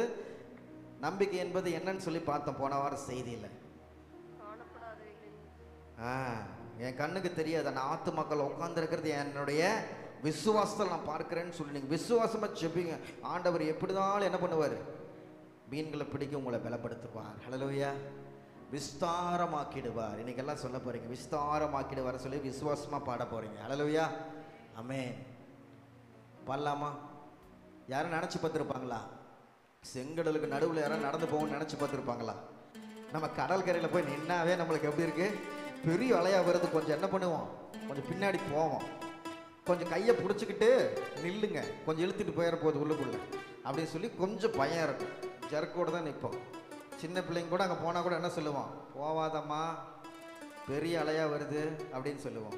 நம்பிக்கை என்பது என்னன்னு சொல்லி பார்த்தோம் போன வாரம் செய்தியில். என் கண்ணுக்கு தெரியாது, அந்த ஆத்துமக்கள் உட்காந்துருக்கிறது என்னுடைய விசுவாசத்தில் நான் பார்க்கிறேன்னு சொல்லி நீங்கள் விசுவாசமாக ஜெபிங்க. ஆண்டவர் எப்படினாலும் என்ன பண்ணுவார், மீன்களை பிடிக்க உங்களை பலப்படுத்துவார். ஹல்லேலூயா. விஸ்தாரமாக்கிடுவார். இன்னைக்கெல்லாம் சொல்ல போறீங்க, விஸ்தாரமாக்கிடுவார் சொல்லி விசுவாசமாக பாட போறீங்க. ஹல்லேலூயா. ஆமென். பாடலாமா? யாரும் நினச்சி பார்த்துருப்பாங்களா? செங்கடலுக்கு நடுவில் யாரும் நடந்து போகணும்னு நினச்சி பார்த்துருப்பாங்களா? நம்ம கடற்கரையில் போய் நின்னாவே நம்மளுக்கு எப்படி இருக்கு, பெரிய அலையாக வருது. கொஞ்சம் என்ன பண்ணுவோம், கொஞ்சம் பின்னாடி போவோம், கொஞ்சம் கையை பிடிச்சிக்கிட்டு நில்லுங்க, கொஞ்சம் இழுத்துட்டு போயிட போகுது உள்ளுக்குள்ளே அப்படின்னு சொல்லி கொஞ்சம் பயம் இருக்கும். ஜர்க்கோடு தான் நிற்போம். சின்ன பிள்ளைங்க கூட அங்கே போனால் கூட என்ன சொல்லுவோம், போவாதம்மா பெரிய அலையாக வருது அப்படின்னு சொல்லுவோம்.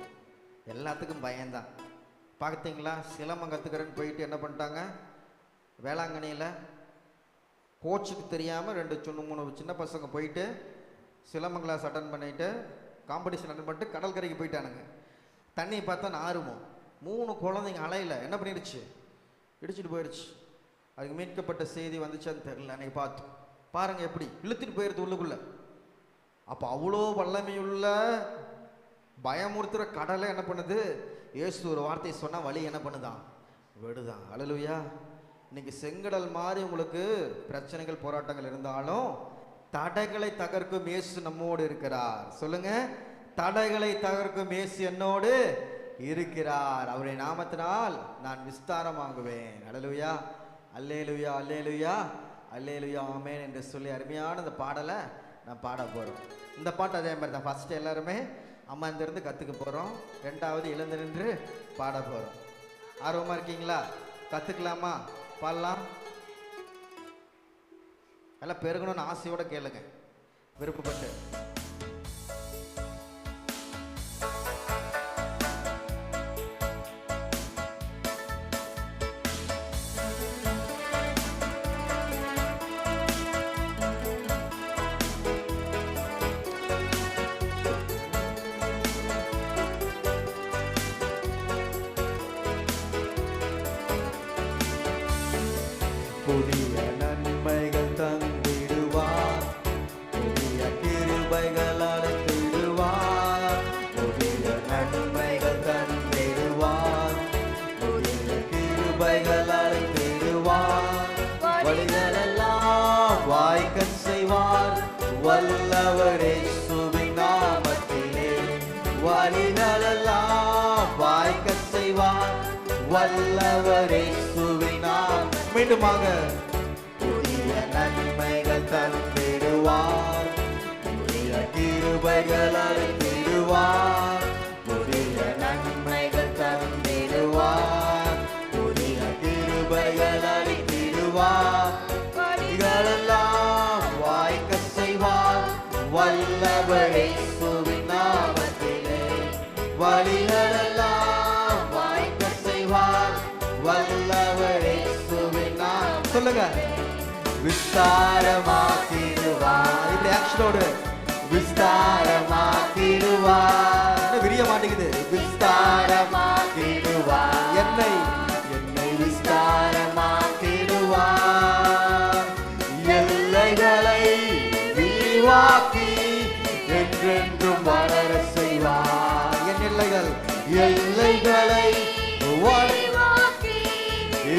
எல்லாத்துக்கும் பயம்தான். பார்த்தீங்களா, சிலம்பம் கற்றுக்கிறேன்னு போயிட்டு என்ன பண்ணிட்டாங்க, வேளாங்கண்ணியில் கோச்சுக்கு தெரியாமல் 2-3 சின்ன பசங்க போயிட்டு சிலம்பம் கிளாஸ் அட்டன் பண்ணிட்டு காம்படிஷன் அட்டன் பண்ணிட்டு கடற்கரைக்கு போயிட்டானுங்க. தண்ணியை பார்த்தா நாருமோ. 3 குழந்தைங்க அலையில் என்ன பண்ணிடுச்சு, இடிச்சிட்டு போயிடுச்சு. அதுக்கு மீட்கப்பட்ட செய்தி வந்துச்சான்னு தெரியல. அன்னைக்கு பார்த்தோம். பாருங்கள் எப்படி இழுத்துட்டு போயிடுது உள்ளுக்குள்ளே. அப்போ அவ்வளோ வல்லமையுள்ள பயமுறுத்துகிற கடலை என்ன பண்ணுது, இயேசு ஒரு வார்த்தையை சொன்னால் வழி என்ன பண்ணுதான், விடுதான். அல்லேலூயா. இன்னைக்கு செங்கடல் மாதிரி உங்களுக்கு பிரச்சனைகள் போராட்டங்கள் இருந்தாலும் தடைகளை தகர்க்கும் இயேசு நம்மோடு இருக்கிறார். சொல்லுங்க, தடைகளை தகர்க்கும் இயேசு என்னோடு இருக்கிறார். அவருடைய நாமத்தினால் நான் விஸ்தாரமாகுவேன். அல்லேலூயா, அல்லேலூயா, அல்லேலூயா, அல்லேலூயா, ஆமென் என்று சொல்லி அருமையான இந்த பாடலை நான் பாட போகிறோம். இந்த பாட்டு அதே மாதிரி தான். ஃபஸ்ட்டு எல்லாருமே அம்மாந்திருந்து கற்றுக்க போகிறோம். 2வது எழுந்து நின்று பாட போகிறோம். ஆர்வமாக இருக்கீங்களா? கற்றுக்கலாமா? பாடலாம். எல்லாம் பெருகணும்னு ஆசையோடு கேளுங்க, விருப்பப்பட்டு. புதிய நன்மைகள் தந்திடுவார், புதிய கிருபைகள் அளித்திடுவார். புதிய நன்மைகள் தந்திடுவார், புதிய கிருபைகள் அளித்திடுவார். வழிகளெல்லாம் வாய்க்கச் செய்வார் வல்லவர் இயேசுவின் நாமத்திலே. வழிகளெல்லாம் வாய்க்கச் செய்வார் வல்லவர் இயேசுவின் நாமத்திலே. மீண்டுமாக, புதிய நன்மைகள் தந்திடுவார், புதிய கிருபைகள் அளித்திடுவார். புதிய நன்மைகள் தந்திடுவார், புதிய கிருபைகள் அளித்திடுவார். வழிகளெல்லாம் வாய்க்கச் செய்வார் வல்லவர் இயேசுவின் நாமத்திலே. வழிகளெல்லாம் வாய்க்கச் செய்வார் வல்லவர் இயேசுவின் நாமத்திலே. சொல்லுங்க, விஸ்தாரமாக்கிடுவார். இப்படி ஆக்ஷனோடு, விஸ்தாரமாக்கிடுவார். விரிய மாட்டேங்குது. விஸ்தாரமாக்கிடுவார், என்னை விஸ்தாரமாக்கிடுவார். எல்லைகளை விரிவாக்கி என்றென்றும் வளர செய்வார். என் எல்லைகளை விரிவாக்கி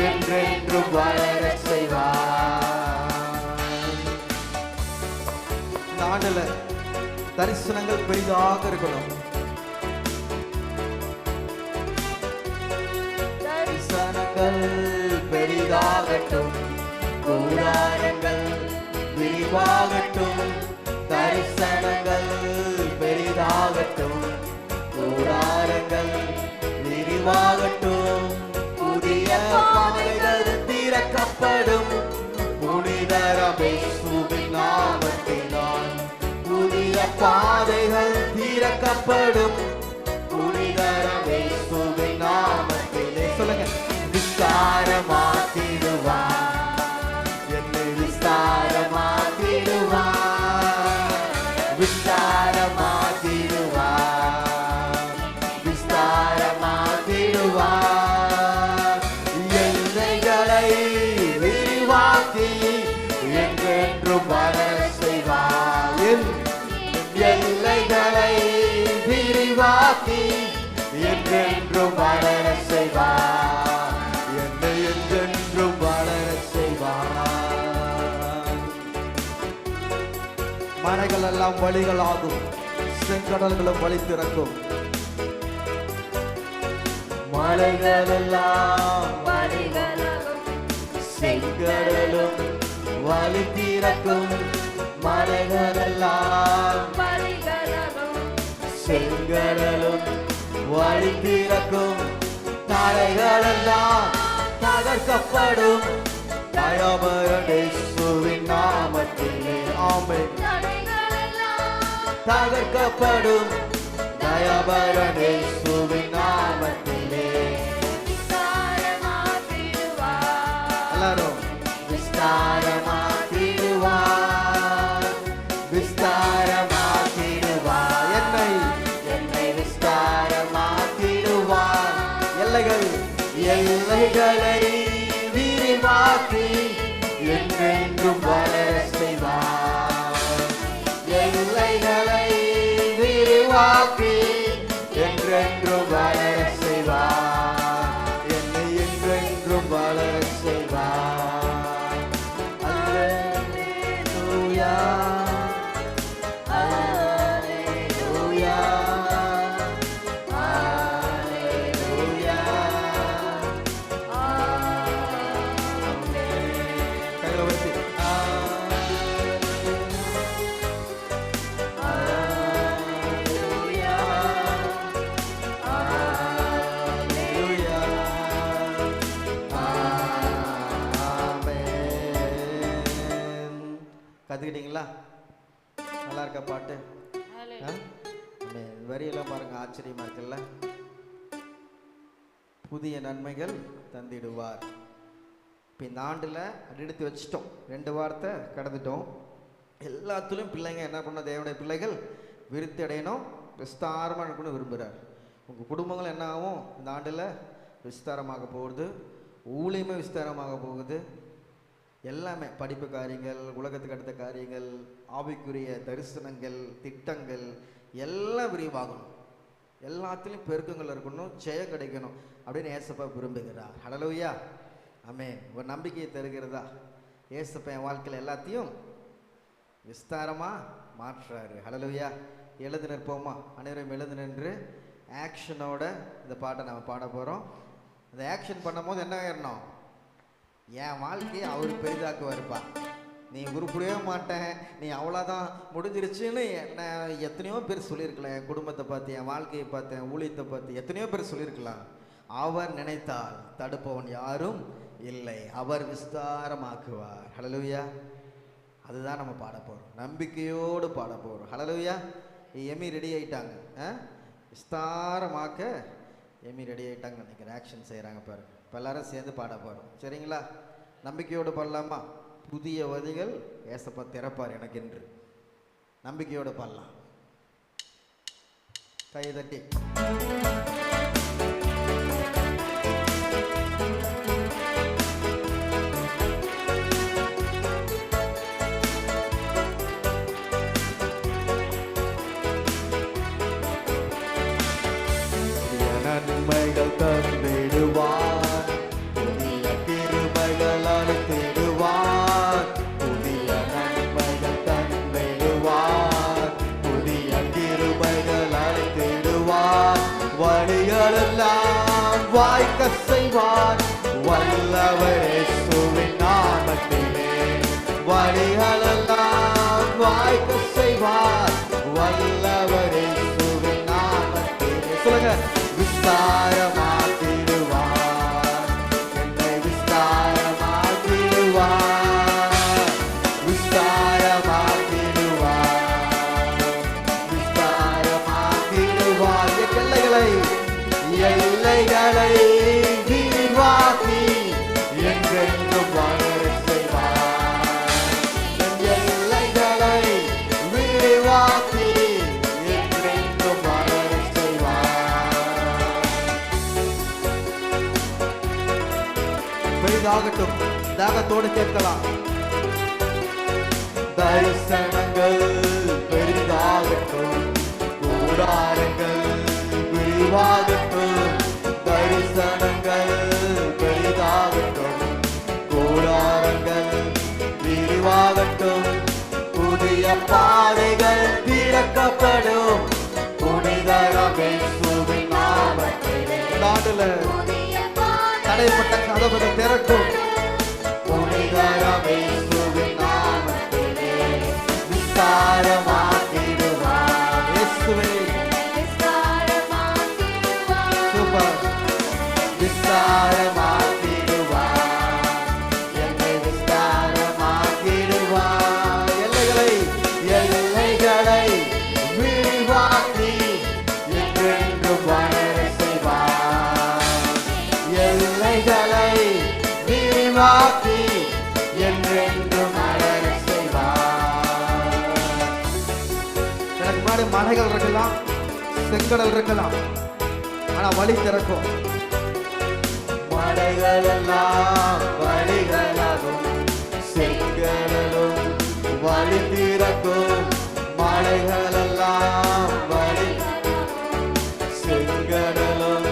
என்றென்றும் வளர செய்வார். இந்த ஆண்டுல தரிசனங்கள் பெரிதாக இருக்கணும். தரிசனங்கள் பெரிதாகட்டும், கூடாரங்கள் விரிவாகட்டும். தரிசனங்கள் பெரிதாகட்டும், கூடாரங்கள் விரிவாகட்டும். புதிய பாதைகள் திறக்க தகர்க்கப்படும் புனிதரம் இயேசுவின் நாமத்திலே. சொல்லுங்க. விஸ்தாரமாக்கிடுவார், என்னை விஸ்தாரமாக்கிடுவார், விஸ்தாரமாக்கிடுவார், விஸ்தாரமாக்கிடுவார். எல்லைகளை விரிவாக்கி என்றென்றும் வளர செய்வார். எல்லைகளை விரிவாக்கி என்றென்றும் வளர செய்வார். என்னை என்றென்றும் வளர செய்வார். மலைகள் எல்லாம் வழிகளாகும், செங்கடல்களும் வழி திறக்கும். மலைகள் எல்லாம் செங்கடலும் வழி திறக்கும். மலைகள் எல்லாம் செங்கடலும் வழி திறக்கும். தடைகள் எல்லாம் தகர்க்கப்படும் தயபரன் இயேசுவின் நாமத்திலே. ஆமென். தகர்க்கப்படும் தயபரன் இயேசுவின் நாமத்திலே. எல்லாரும் விஸ்தாரமாக்கிடுவார், விஸ்தாரமாக்கிடுவார். என்னை விஸ்தாரமாக்கிடுவார். எல்லைகளை விரிவாக்கி என்றென்றும் வளர செய்வார். எல்லைகளை விரிவாக்கி என்றென்றும் வளர செய்வார். என்னை என்றென்றும் வளர செய்வார். அல்லேலூயா, அல்லேலூயா, அல்லேலூயா. கைகளை உயர்த்தி. அல்லேலூயா, அல்லேலூயா. ஆமென். கத்துக்கிட்டீங்களா? நல்லா இருக்கா பாட்டு? வரியெல்லாம் பாருங்க, ஆச்சரியமா இருக்குல்ல. புதிய நன்மைகள் தந்திடுவார். இப்போ இந்த ஆண்டில் எடுத்து வச்சிட்டோம், 2 வாரத்தை கடந்துட்டோம். எல்லாத்துலேயும் பிள்ளைங்க என்ன பண்ண, தேவனுடைய பிள்ளைகள் விருத்தி அடையணும், விஸ்தாரமாக இருக்கணும்னு விரும்புகிறார். உங்கள் குடும்பங்கள் என்ன ஆகும்? இந்த ஆண்டில் விஸ்தாரமாக போகுது, ஊழியமே விஸ்தாரமாக போகுது. எல்லாமே படிப்பு காரியங்கள், உலகத்துக்கு அடுத்த காரியங்கள், ஆவிக்குரிய தரிசனங்கள், திட்டங்கள் எல்லாம் விரிவாகணும். எல்லாத்துலேயும் பெருக்கங்கள் இருக்கணும், ஜெயம் கிடைக்கணும் அப்படின்னு ஏசப்பா விரும்புகிறார். ஹல்லேலூயா, ஆமென். ஒரு நம்பிக்கையை தருகிறதா? ஏசப்பா என் வாழ்க்கையில் எல்லாத்தையும் விஸ்தாரமாக மாற்றுறாரு. ஹல்லேலூயா. எழுந்து நிற்போமா? அனைவரும் எழுந்து நின்று ஆக்ஷனோட இந்த பாட்டை நம்ம பாட போகிறோம். இந்த ஆக்ஷன் பண்ணும்போது என்ன ஆயிடணும்? என் வாழ்க்கையை அவர் பெரிதாக்குவாருப்பா. நீ உருப்படவே மாட்டேன், நீ அவ்வளோதான் முடிஞ்சிருச்சுன்னு என்ன எத்தனையோ பேர் சொல்லியிருக்கலாம். என் குடும்பத்தை பார்த்து, என் வாழ்க்கையை பார்த்து, என் ஊழியத்தை பார்த்து எத்தனையோ பேர் சொல்லியிருக்கலாம். அவர் நினைத்தால் தடுப்பவன் யாரும் இல்லை, அவர் விஸ்தாரமாக்குவார். ஹல்லேலூயா. அதுதான் நம்ம பாட போகிறோம், நம்பிக்கையோடு பாட போகிறோம். ஹல்லேலூயா. எமி ரெடி ஆகிட்டாங்க, விஸ்தாரமாக்க எமி ரெடி ஆகிட்டாங்கன்னு நினைக்கிறேன். ஆக்ஷன் செய்கிறாங்க பாருங்க. இப்போ எல்லாரும் சேர்ந்து பாட போகிறோம், சரிங்களா? நம்பிக்கையோடு பாடலாமா? புதிய வழிகள் ஏசப்பா திறப்பார் எனக்கு என்று நம்பிக்கையோடு பாடலாம். கை தட்டி நன்மைகள் தந்திடுவார், புதிய கிருபைகள் அளித்திடுவார். புதிய நன்மைகள் தந்திடுவார், புதிய கிருபைகள் அளித்திடுவார். வழிகளெல்லாம் வாய்க்க செய்வார், வல்லவர் இயேசுவின் நாமத்திலே. வழிகளெல்லாம் வாய்க்க செய்வார், வல்லவர் இயேசுவின் நாமத்திலே. சொல்லுங்க. விஸ்தாரமாக்கிடுவார், என்னை விஸ்தாரமாக்கிடுவார், விஸ்தாரமாக்கிடுவார், விஸ்தாரமாக்கிடுவார். பெரிதாகட்டும். தாகத்தோடு கேட்கலாம். தரிசனங்கள் பெரிதாகட்டும், கூடாரங்கள் விரிவாகட்டும். தரிசனங்கள் பெரிதாகட்டும், கூடாரங்கள் விரிவாகட்டும். புதிய பாதைகள் திறக்கப்படும், புனிதராம் இயேசுவின் நாமத்திலே. நாடுல தடைப்பட்ட கதவுகள் திறக்கும். புனிதராம் இயேசுவின் நாமத்திலே விஸ்தாரமாக்கிடுவார். இயேசுவே சூப்பர். விஸ்தாரமாக்கிடுவார், என்னை விஸ்தாரமாக்கிடுவார். எல்லைகளை விரிவாக்கி என்றென்றும் வளர செய்வார். எல்லைகளை விரிவாக்கி என்றென்றும் வளர செய்வார். எனக்கு முன்னாடி மலைகள் இருக்கலாம், செங்கடல் இருக்கலாம், ஆனா வழி திறக்கும். மலைகள் எல்லாம் வழிகளாகும், செங்கடலும் வழி திறக்கும். மலைகள் எல்லாம் வழி, செங்கடலும்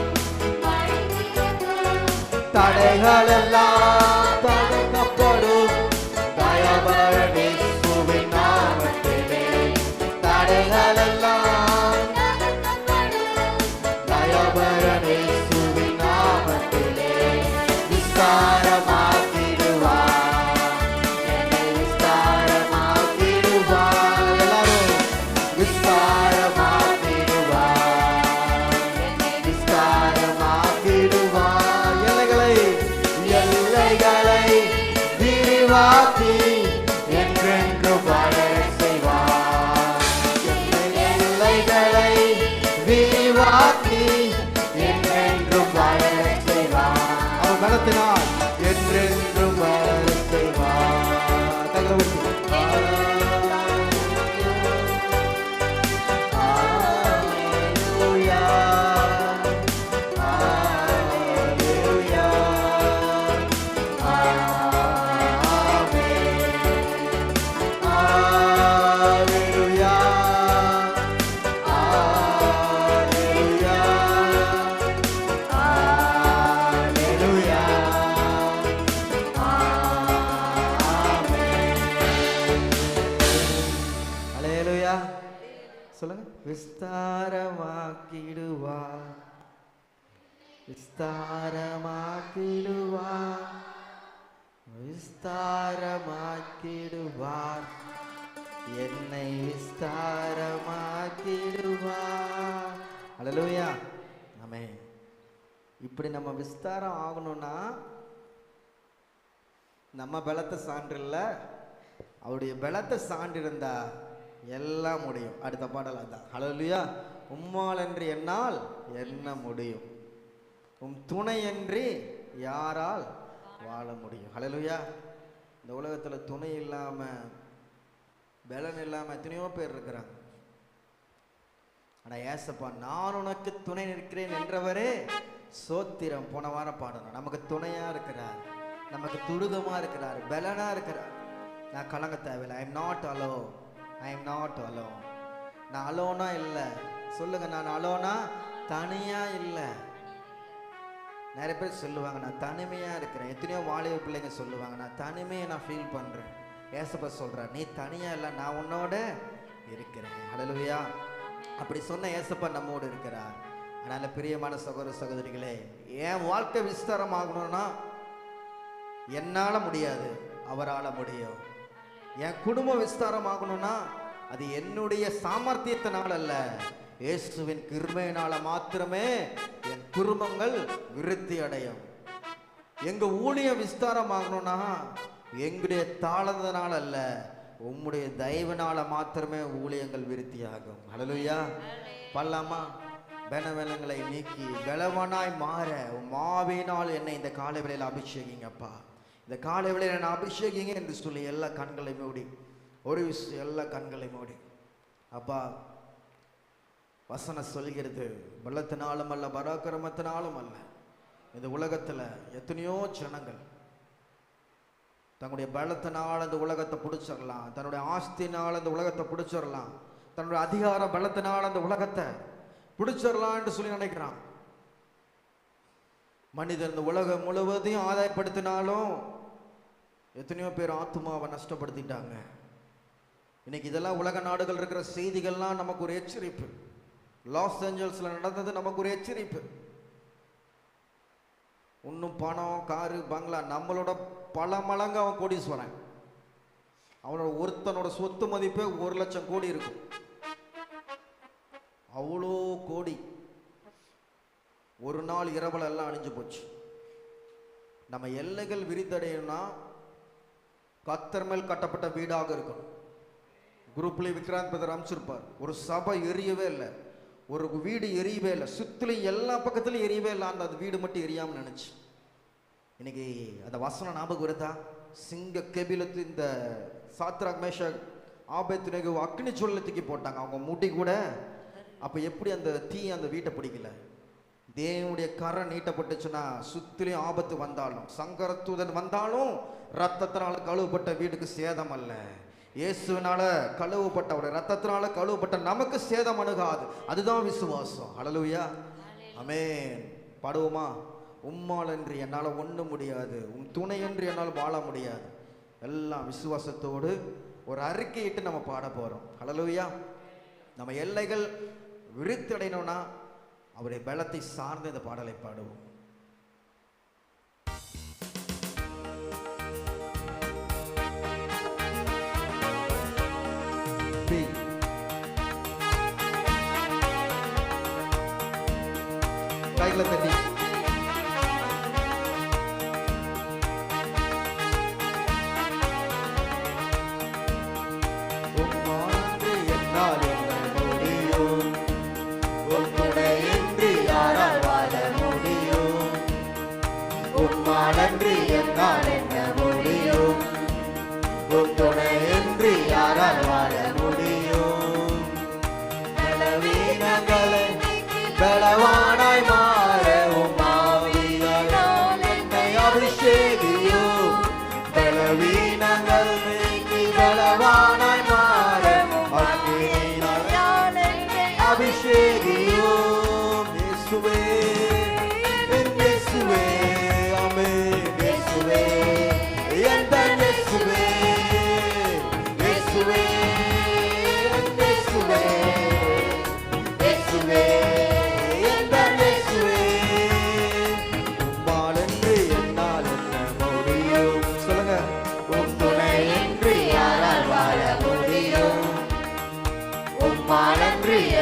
தடைகள் எல்லாம் தடுக்கப்படும். தயபரன் இயேசுவின் நாமத்திலே தடைகள் எல்லாம், தயபரன் இயேசுவின் நாமத்திலே விஸ்தாரமாக்கிடுவார், என்னை விஸ்தாரமாக்கிடுவார். எல்லாரும் விஸ்தாரமாக்கிடுவார், என்னை விஸ்தாரமாக்கிடுவார். எல்லைகளை விரிவாக்கி என்றென்றும் வளர செய்வார். எல்லைகளை விரிவாக்கி என்றென்றும் வளர செய்வார். அவர் பலத்தினால் என்றென்றும் வளர செய்வார். சொல்லுங்க. விஸ்தாரமாக்கிடுவார், விஸ்தாரமாக்கிடுவார், விஸ்தாரமாக்கிடுவார், என்னை விஸ்தாரமாக்கிடுவார். அல்லேலூயா. ஆமென். இப்படி நம்ம விஸ்தாரம் ஆகணும்னா நம்ம பலத்தை சான்று இல்ல, அவருடைய பலத்தை சான்று இருந்தா எல்லாம் முடியும். அடுத்த பாடல் அதான். ஹல்லேலூயா. உம்மால் என்று என்னால் என்ன முடியும், உம் துணை என்று யாரால் வாழ முடியும். ஹல்லேலூயா. இந்த உலகத்துல துணை இல்லாம பலன் இல்லாம எத்தனையோ பேர் இருக்கிறாங்க. ஆனா ஏசப்பா நான் உனக்கு துணை நிற்கிறேன் என்றவரே சோத்திரம். போன வாரம் பாடணும். நமக்கு துணையா இருக்கிறார், நமக்கு துடுகமா இருக்கிறார், பலனா இருக்கிறார். நான் கலங்க தேவையில்லை. I am not alone, I am not alone. நான் அலோனா இல்லை. சொல்லுங்க, நான் அலோனா தனியா இல்லை. நிறைய பேர் சொல்லுவாங்க நான் தனிமையா இருக்கிறேன். எத்தனையோ வாலிப பிள்ளைங்க சொல்லுவாங்க நான் தனிமையை நான் ஃபீல் பண்றேன். ஏசப்பா சொல்றார் நீ தனியா இல்லை, நான் உன்னோட இருக்கிறேன். ஹல்லேலூயா. அப்படி சொன்ன ஏசப்பா நம்மோடு இருக்கிறார். அதனால பிரியமான சகோதர சகோதரிகளே, என் வாழ்க்கை விஸ்தாரம் ஆகணும்னா என்னால முடியாது, அவரால முடியும். என் குடும்பம் விஸ்தாரம் ஆகணும்னா அது என்னுடைய சாமர்த்தியத்தினால் அல்ல, இயேசுவின் கிருபையினால மாத்திரமே என் குடும்பங்கள் விருத்தி அடையும். எங்க ஊழியம் விஸ்தாரம் ஆகணும்னா எங்களுடைய தாளத்தினால அல்ல, உம்முடைய தயவினால மாத்திரமே ஊழியங்கள் விருத்தி ஆகும். ஹல்லேலூயா. பல்லாமா பலவீனங்களை நீக்கி பலவானாய் மாற மாவினால் என்னை இந்த காலை வேளையில் அபிஷேகிங்கப்பா. இந்த காலை வேளையில் என்னை அபிஷேகிங்க என்று சொல்லி எல்லா கண்களை மூடி, ஒரு விஷயம் எல்லா கண்களை மூடி. அப்பா வசனம் சொல்கிறது பலத்தினாலும் அல்ல, பராக்கிரமத்தினாலும் அல்ல. இந்த உலகத்துல எத்தனையோ ஜனங்கள் தன்னுடைய பலத்தினால் இந்த உலகத்தை பிடிச்சிடலாம், தன்னுடைய ஆஸ்தினால் இந்த உலகத்தை பிடிச்சிடலாம், தன்னுடைய அதிகார பலத்தினால் அந்த உலகத்தை பிடிச்சிடலாம் என்று சொல்லி நினைக்கிறான். மனிதன் இந்த உலகம் முழுவதையும் ஆதாயப்படுத்தினாலும் எத்தனையோ பேர் ஆத்மாவை நஷ்டப்படுத்திட்டாங்க. இன்னைக்கு இதெல்லாம் உலக நாடுகள் இருக்கிற செய்திகள்லாம் நமக்கு ஒரு எச்சரிப்பு. லாஸ் ஏஞ்சல்ஸ்ல நடந்தது நமக்கு ஒரு எச்சரிப்பு. இன்னும் பணம், காரு, பங்களா நம்மளோட பல மடங்கு அவன் கோடீஸ்வரன். அவனோட ஒருத்தனோட சொத்து மதிப்பே 1 லட்சம் கோடி இருக்கும். அவ்வளோ கோடி ஒரு நாள் இரவுல எல்லாம் அழிஞ்சு போச்சு. நம்ம எல்லைகள் விரித்தடையணும்னா கர்த்தர் மேல் கட்டப்பட்ட வீடாக இருக்கணும். குரூப்லேயே விக்ராந்த் பிரதர் அமைச்சிருப்பார். ஒரு சபை எரியவே இல்லை, ஒரு வீடு எரியவே இல்லை, சுத்திலும் எல்லா பக்கத்துலையும் எரியவே இல்லை, அந்த வீடு மட்டும் எரியாமல் நினைச்சு. இன்னைக்கு அந்த வசனம் ஞாபகம் வருதா? சிங்க கெபிலத்து இந்த சாத்ராக் மேஷாக் ஆபேத்நேகோ அக்னி ஜுவாலைக்கு போட்டாங்க, அவங்க முடி கூட. அப்போ எப்படி அந்த தீ அந்த வீட்டை பிடிக்கல? தேவனுடைய கரை நீட்டப்பட்டுச்சுன்னா சுத்திலையும் ஆபத்து வந்தாலும், சங்கரத்தூதன் வந்தாலும் ரத்தத்தினால கழுவப்பட்ட வீட்டுக்கு சேதம் அல்ல. இயேசுவினால கழுவப்பட்ட, அவருடைய ரத்தத்தினால கழுவப்பட்ட நமக்கு சேதம் அணுகாது. அதுதான் விசுவாசம். ஹல்லேலூயா, ஆமென். பாடுவோமா? உம்மால் என்று என்னால் ஒன்றும் முடியாது, உன் துணை என்று என்னால் வாழ முடியாது. எல்லாம் விசுவாசத்தோடு ஒரு அறிக்கையிட்டு நம்ம பாட போகிறோம். ஹல்லேலூயா. நம்ம எல்லைகள் விருத்தடையணும்னா அவருடைய பலத்தை சார்ந்த இந்த பாடலை பாடுவோம். கைகளை தட்டி நன்றி என்னால் என்ன முடியும், உன் துணையின்றி யாரால் வாழ முடியும். பலவீனங்களை பலவானாய் மாற உம் ஆவியால் என்னை அபிஷேகியும். பலவீனங்கள் நீக்கி பலவானாய் மாற உம் ஆவியால் என்னை அபிஷேகியும். இயேசுவே, என் இயேசுவே,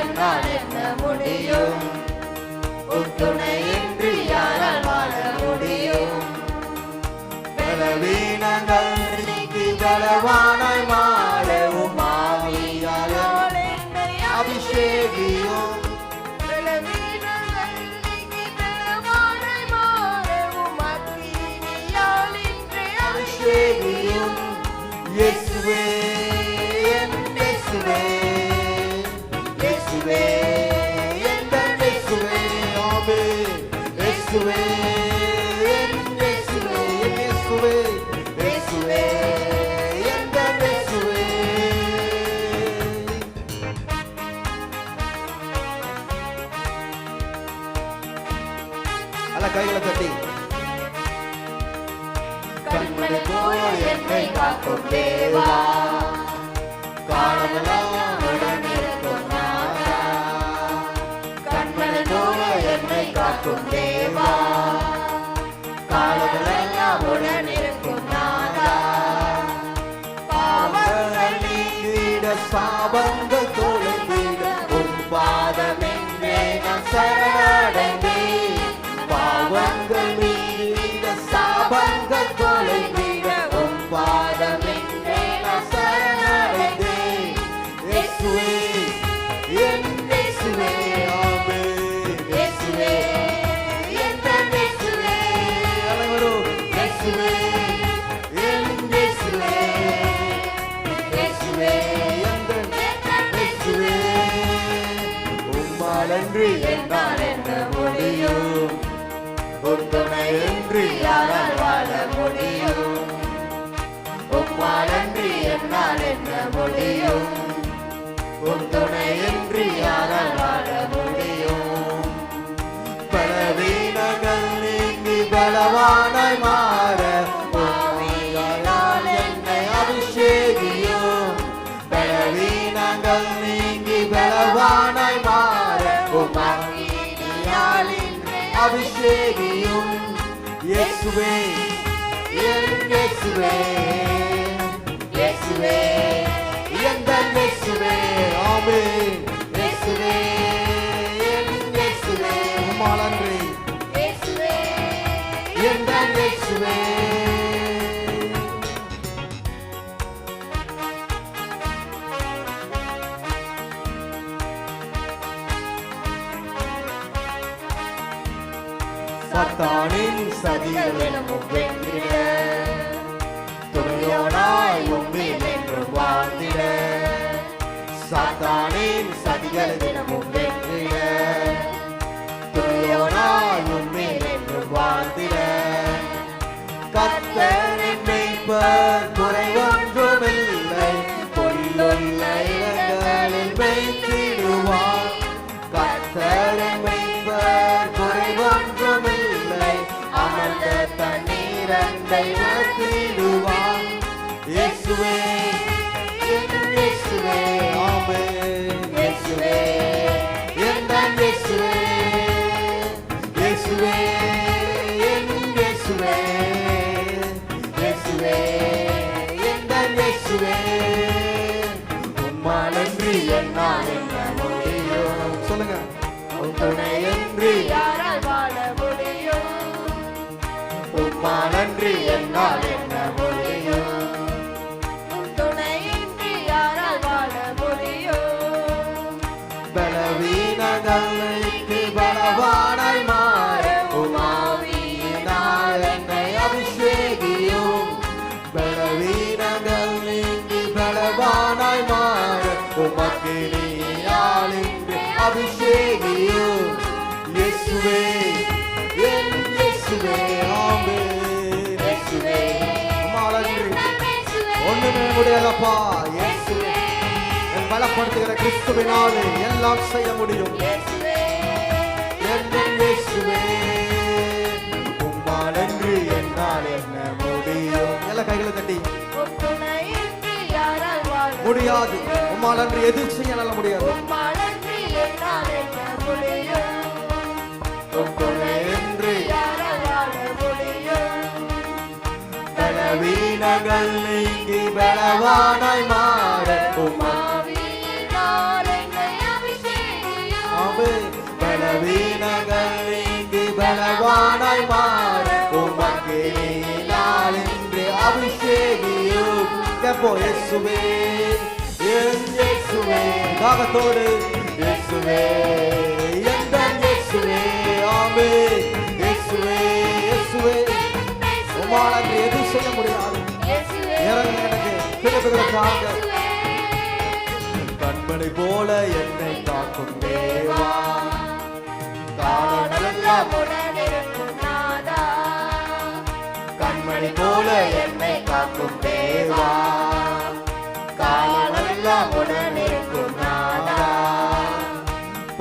என்னால் என்ன முடியும், உன் துணையின்றி யாரால் வாழ முடியும். பலவீனங்கள் நீக்கி பலவானாய் மாற உம் ஆவியால் என்னை அபிஷேகியும். பலவீனங்கள் நீக்கி பலவானாய் மாற உம் அக்கினியால் என்னை அபிஷேகியும். இயேசுவே, என் இயேசுவே, இயேசுவே, என் இயேசுவே, ஆமென். இயேசுவே, என் இயேசுவே, இயேசுவே, இயேசுவே, என் இயேசுவே. அல்ல கைகளை தட்டி. கண்மணி போல என்னை காக்கும் தேவா, காலமெல்லாம் உடன் இருக்கும் நாதா. கண்மணி போல என்னை காக்கும் தேவா, காலமெல்லாம் உடன் இருக்கும் நாதா. பாவங்கள் நீக்கிட சாபங்கள் தொலைந்திட உன் பாதமென்றே நான் சரணடைந்தேன். பாவங்கள் நீக்கிட சாபங்கள் தொலைந்திட உன் பாதமென்றே நான் சரணடைந்தேன். இயேசுவே, என் இயேசுவே, ஆமென். இயேசுவே, என் இயேசுவே, அனைவரும் இயேசுவே, என் இயேசுவே, இயேசுவே, என் இயேசுவே. உம்மால் அன்றி என்னால் என்ன முடியும், உன் துணையின்றி யாரால் வாழ முடியும். முடியும்? உன் துணையின்றி யாரால் வாழ முடியும்? பலவீனங்கள் நீங்கி பலவானாய் மாற ஆவியால் என்னை அபிஷேகியும். பலவீனங்கள் நீங்கி பலவானாய் மாற ஆவியால் என்னை அபிஷேகியும். இயேசுவே என் இயேசுவே, இயேசுவே எங்கள் இயேசுவே, ஆமென். இயேசுவே என் இயேசுவே, உம்மால் அன்றி இயேசுவே எங்கள் இயேசுவே. சாத்தானின் சதிகள் தினமும் வென்றிட துணையோனாய் உம்மில் என்றும் வாழ்ந்திட. சாத்தானின் சதிகள் தினமும் வென்றிட துணையோனாய் உம்மில் என்றும் வாழ்ந்திட. கர்த்தரின் மேய்ப்பர் குறை ஒன்றுமில்லை, பொல்லுள்ள இடங்களில் மேய்த்திடுவார். கர்த்தரின் மேய்ப்பர் குறை ஒன்றுமில்லை, அமர்ந்த தண்ணீரண்டை நடத்திடுவார். இயேசுவே என் இயேசுவே, ஆமென். இயேசுவே எங்கள் இயேசுவே, இயேசுவே என் இயேசுவே, இயேசுவே எங்கள் இயேசுவே. உம்மால் அன்றி என்னால் என்ன முடியும்? சொல்லுங்க. உன் துணையின்றி யாரால் வாழ முடியும்? உம்மால் அன்றி என்னால் என்ன முடியும்? உன் துணையின்றி யாரால் வாழ முடியும்? பலவீனங்களுக்கு பலவானாய் மாற உமாவியினால் என்னை அபிஷேகியும். பலவீனங்கள் நீங்கி பலவானாய் மாற உமக்கு நீயால் இன்று அபிஷேகியும். இயேசுவே என் இயேசுவே, ஆமென். இயேசுவே உம்மால் அன்றி ஒண்ணுமே முடியாதப்பா. இயேசுவே என் பலப்படுத்துகிற கிறிஸ்துவினாலே எல்லாம் செய்ய முடியும். இயேசுவே என் இயேசுவே உம்மால் அன்றி என்னால் என்ன முடியும்? எல்லா கைகளை தட்டி. உன் துணையின்றி யாரால் வாழ முடியாது. உம்மால் அன்றி எது செய்ய நல்ல முடியாது. உம்மால் அன்றி என்னால் என்ன முடியும்? உம் துணையின்றி யாரால் வாழ முடியும்? பலவீனங்கள் நீங்கி பலவானாய் மாற ஆவியினால் என்னை அபிஷேகியும். ஆமென். பலவீனங்கள் நீங்கி பலவானாய் மாற உமக்கு நீயால் இன்று அபிஷேகியும். எப்போ இயேசுவே என் இயேசுவே, தாகத்தோடு இயேசுவே எங்கள் இயேசுவே, ஆமென். இயேசுவே இயேசுவே உம்மால் அன்றி எது செய்ய முடியாது. இயேசுவே இறங்க எனக்கு பிறப்புகளுக்காக இயேசுவே கண்மணி போல என்னை காக்கும் தேவா. காலமெல்லாம் உடனிருக்கும் நாதா. கண்மணி போல என்னை காக்கும் தேவா. காலமெல்லாம் உடனிருக்கும் நாதா.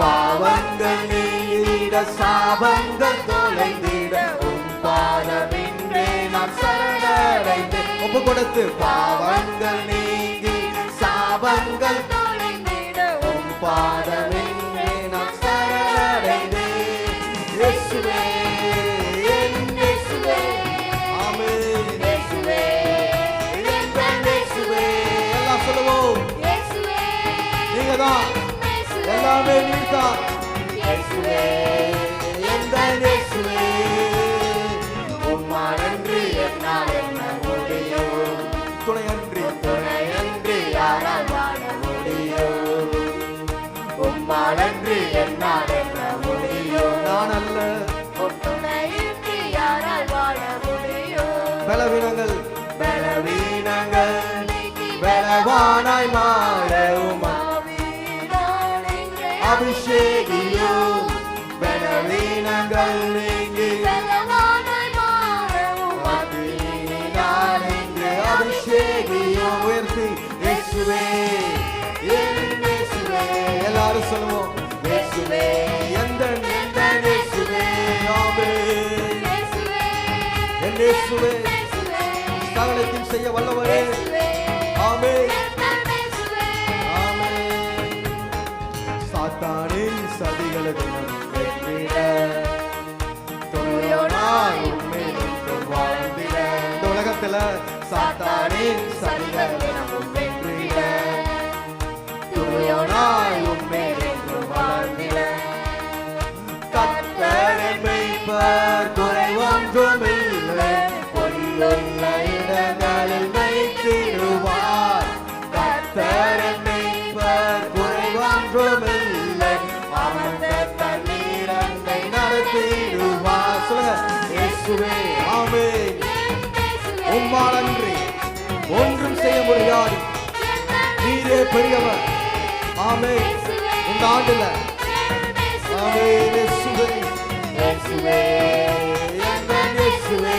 பாவங்கள் நீங்கிட சாபங்கள் தொலைந்திட உம் பாதமின்றே நான் சரணடைந்தேன். ஒப்பு கொடுத்து பாவங்கள் நீங்கி சாபங்கள் தொலைந்திட உம் பாதமின்றே நான் சரணடைந்தேன். இயேசுவே என் இயேசுவே, ஆமென். இயேசுவே எங்கள் இயேசுவே, எல்லாம் சொல்லுவோம். இயேசுவே நீங்கதான் இயேசுவே எல்லாமே நீர்தான். இயேசுவே எங்கள் இயேசுவே உம்மால் அன்றி என்னால் என்ன முடியும்? துணையன்றி துணையன்றி யாரால் வாழ முடியும்? உம்மால் அன்றி என்னால் என்ன முடியும்? நான் அல்ல. உன் துணையின்றி யாரால் வாழ முடியும்? பலவீனங்கள் பலவீனங்கள் பலவானாய் மாற உமா ஆவியினால் என்னை அபிஷேகியும். பலவீனங்கள் நீங்கி பலவானாய் மாற உமக்கு நான் இன்று அபிஷேகியும். உயர்த்தி இயேசுவே வல்லவரே. ஆமென். ஆமென். சாத்தானின் சதிகளுக்கு வெற்றிட துணையோனாய் உம்மை என்றும் வாழ்ந்திட. இந்த உலகத்துல சாத்தானின் சதிகளுக்கு வெற்றிட துணையோனாய் உம்மை என்றும் வாழ்ந்திட. கர்த்தர் என் மேய்ப்பர், குறை ஒன்றுமில்லை, பொல்லுள்ள இடங்களில் மேய்த்திடுவார். கர்த்தர் என் மேய்ப்பர், குறை ஒன்றுமில்லை, அமர்ந்த தண்ணீரண்டை நடத்திடுவார். சொல்லுங்க, இயேசுவே. ஆமென். உம்மாலன்றி ஒன்றும் செய்ய முடியாது, நீரே பெரியவர். ஆமென். இந்த ஆண்டுல ஆமென். இயேசுவே, இயேசுவே, எங்கள் இயேசுவே.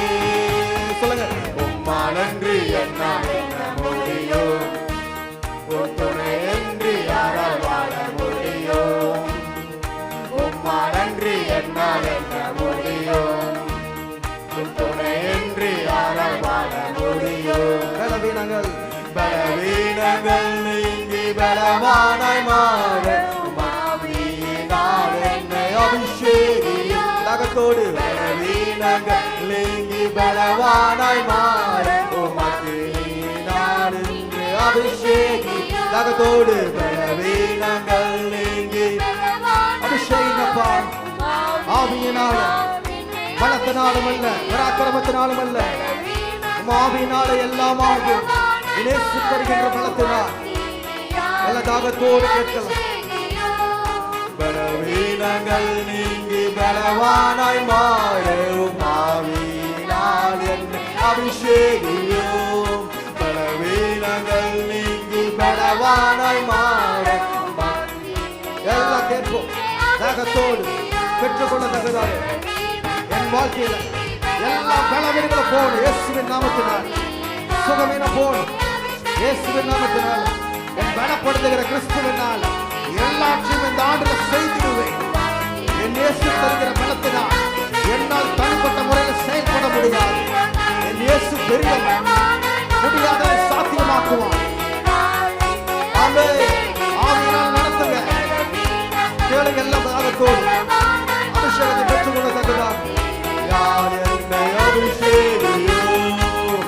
சொல்லுங்க, உம்மாலன்றி என்னால் என்ன முடியும், உன் துணையின்றி யாரால் வாழ முடியும். உம்மாலன்றி என்னால் என்ன முடியும், உன் துணையின்றி யாரால் வாழ முடியும். பலவீனங்கள் பலவீனங்கள் நீங்கி பலவானாய் மாற உம்மாவியினால் என்னை அபிஷேகியும். தகத்தோடு பலவீனங்கள் நீங்கி பலவானாய் மாற உம்மாவியினால் என்னை அபிஷேகியும். தகத்தோடு பலவீனங்கள் நீங்கி அபிஷேகப்பா. ஆவியினால, பலத்தினாலும் அல்ல, பராக்கிரமத்தினாலும் அல்ல, ஆவியினால எல்லாம் ஆகும். நேசிப்படுகின்ற பலத்தினால் எல்லா தாகத்தோடு கேட்கலாம். பலவீனங்கள் நீங்கி பலவானாய் மாறும் ஆவியினால் என்னை அபிஷேகியும். பலவீனங்கள் நீங்கி பலவானாய் மாறும். எல்லாம் கேட்போம் தாகத்தோடு பெற்றுக்கொள்ள தகுதாக. என் வாழ்க்கையில எல்லா பலவீனங்களும் போன இயேசுவின் நாமத்தினால், சுகமீன போன இயேசுவின் நாமத்தினால், என் பலப்படுத்துகிற கிறிஸ்துவினால் எல்லாற்றையும் இந்த ஆண்டுல செய்திடுவேன். என் இயேசு தருகிற பலத்தினால் என்னால் தனிப்பட்ட முறையில் செயல்பட முடியாது. என் இயேசு பெரியவன், முடியாததை சாத்தியமாக்குவான். ஆமென். ஆவியினால் நடத்துங்க. கேளுங்க எல்லாம் தாகத்தோடு அபிஷேகத்தை பெற்றுக்கொள்ள தகுதாக. யார் என்னை அபிஷேகியும்,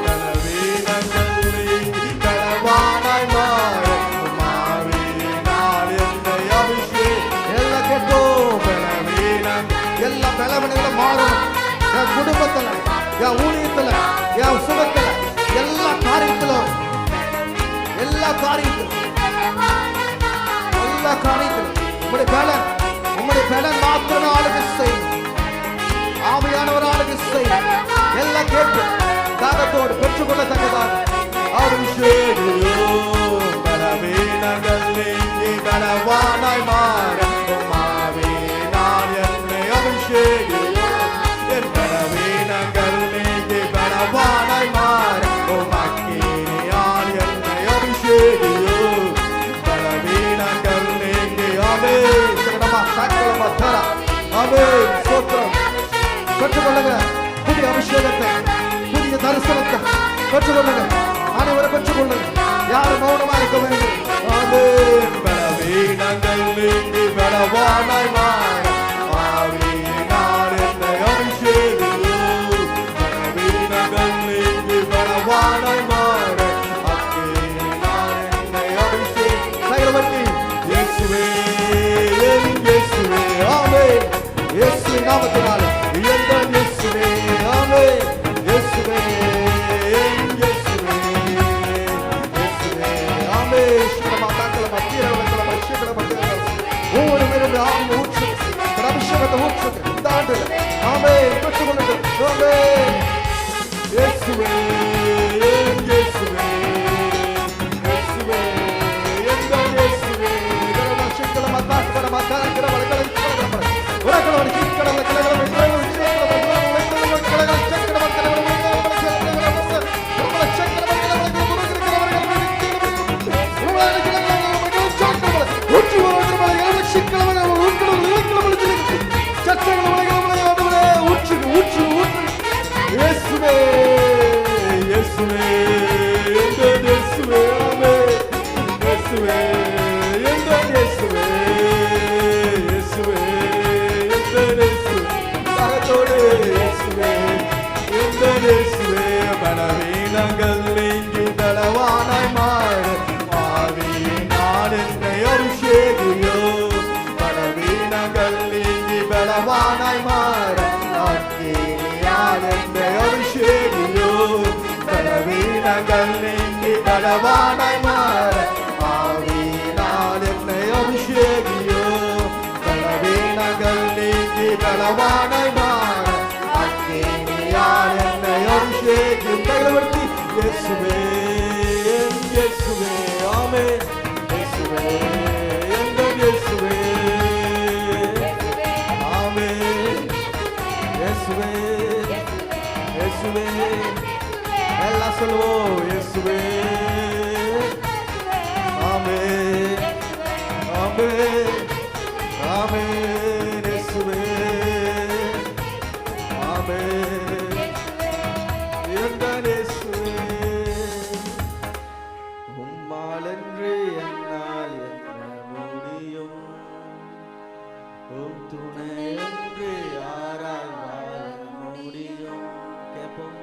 பலவீனங்கள் நீங்கி பலவானாய் மாறும் ஆவியினால் என்னை அபிஷேகியும். எல்லாம் கேட்கும். பலவீனம் எல்லா பலவீனங்களும் மாறும். என் குடும்பத்துல, என் ஊழியத்துல, என் சுகத்துல, எல்லா காரியத்திலும், எல்லா காரியத்திலும், எல்லா காரியத்திலும் உம்முடைய பலன் மாத்திரம் ஆளுக்கு செய்யும். ஆவியானவர் ஆளுக்கு செய்யும். எல்லாம் கேட்டு தாகத்தோடு பெற்றுக்கொள்ளத்தக்கதாக. அபிஷேகியும். பலவீனங்கள் நீங்கி பலவானாய் மாறும் ஆவியினால் என்னை அபிஷேகியும். என் பலவீனங்கள் நீங்கி பலவானாய் மாறும் அக்கினியால் என்னை அபிஷேகியும். பலவீனங்கள் நீங்கி ஆமென். சகலமா தர. ஆமென். ஸ்தோத்திரம். பெற்றுக்கொள்ளுங்க புதிய அபிஷேகத்தை, புதிய தரிசனத்தை பெற்றுக்கொள்ளுங்க. அனைவரும் பெற்றுக்கொள்ளுங்க. யாரும் மௌனமா இருக்க வேண்டும். ஆமென். பலவீனங்கள் நீங்கி பலவானாய் மாற ஆவியினால் என்னை அபிஷேகியும். பலவீனங்கள் நீங்கி பலவானாய் மாற அக்கினியால் என்னை அபிஷேகியும். சகலவற்றி இயேசுவே, இயேசுவே. ஆமென். இயேசுவின் நாமத்தினாலே எங்கள் இயேசுவே. ஆமென். இயேசுவே, இயேசுவே, இயேசுவே. ஆமென். ஸ்ரீமாதாக்கள மத்தியரவங்கள மத்தியகள மத்தியகள ஒவ்வொரு பேரும் ஆவியை ஊற்று, அபிஷேகத்தை ஊற்று. இந்த ஆண்டுல ஆமென். பெற்றுக்கொள்ளுங்கள். ஆமென். இயேசுவே, இயேசுவே, இயேசுவே, எங்கள் இயேசுவே. கரமசிக்கல மத்தாக்கள மத்தாக்கள வலகலை உலகளவன் கீழ்க்கடல கிளகள கிளகள கிளகள கிளகள சக்கர மக்கள இயேசுவே, பலவானாய் மாற ஆவியினால் என்னை அபிஷேகியும் பலவீனங்கள் நீங்கி பலவானாய் மாற அக்கினியால் என்னை அபிஷேகியும் கைவர்த்தி இயேசுவே இயேசுவே ஆமென் இயேசுவே எங்கள் இயேசுவே ஆமென் இயேசுவே இயேசுவே எல்லாம் சொல்லுவோம் இயேசுவே ஆமென் ஆமென் ஆமென் இயேசுவே ஆமென் எங்கள் இயேசுவே உம்மாலன்றி என்னால் என்ன முடியும் உம் துணையன்றி யாரால் வாழ முடியும் கேட்போம்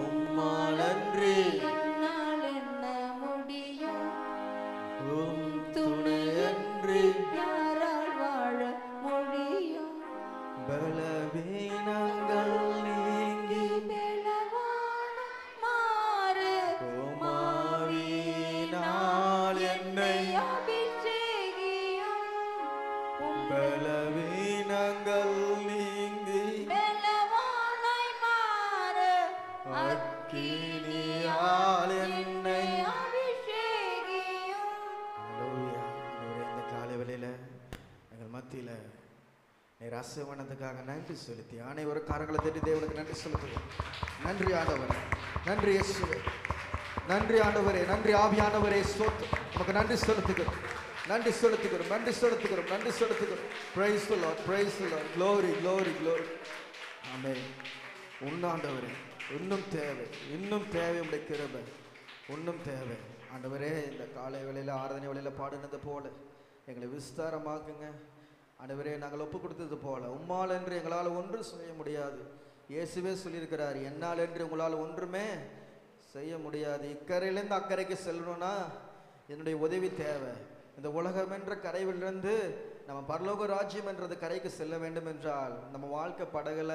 உம்மாலன்றி என்னால் என்ன முடியும் உம் துணையன்றி யாரால் வாழ முடியும் பலவீனங்கள் நீங்கி பலவான மாறு உமாவினால் என்னை அபிஷேகியும் பலவீனங்கள் நீங்கி பலவானாய் மாறு அக்கினியால் என்னை அபிஷேகியும் ஹalleluya. ஆண்டவரே, இந்த காலை வேளையில எங்கள் மத்தியில நீர் ஆசீர்வாதத்துக்காக நன்றி செலுத்தி அனைவரும் கரங்களை தட்டி தேவனுக்கு நன்றி செலுத்துவோம். நன்றி ஆண்டவரே, நன்றி இயேசுவே, நன்றி ஆண்டவரே, நன்றி ஆவியானவரே, ஸ்தோத்திரம். உமக்கு நன்றி செலுத்துகிறோம், நன்றி செலுத்துகிறோம், நன்றி செலுத்துகிறோம், நன்றி செலுத்துகிறோம். Praise the Lord, praise the Lord, glory, glory, glory. ஆமென். உன்னாண்டவரே, இன்னும் தேவை, இன்னும் தேவை உடைய கிருபை, இன்னும் தேவை ஆண்டவரே. இந்த காலை வேளையில ஆராதனை வேளையில பாடினது போல எங்களை விஸ்தாரமாக்குங்க ஆண்டவரே. நாங்கள் ஒப்பு கொடுத்தது போல உம்மால் என்று எங்களால் ஒன்றும் செய்ய முடியாது. இயேசுவே சொல்லியிருக்கிறார், என்னால் என்று உங்களால் ஒன்றுமே செய்ய முடியாது. இக்கரையிலேருந்து அக்கறைக்கு செல்லணும்னா என்னுடைய உதவி தேவை. இந்த உலகம் என்ற கரையிலிருந்து நம்ம பரலோக ராஜ்யம் என்றது கரைக்கு செல்ல வேண்டும் என்றால் நம்ம வாழ்க்கை படகுல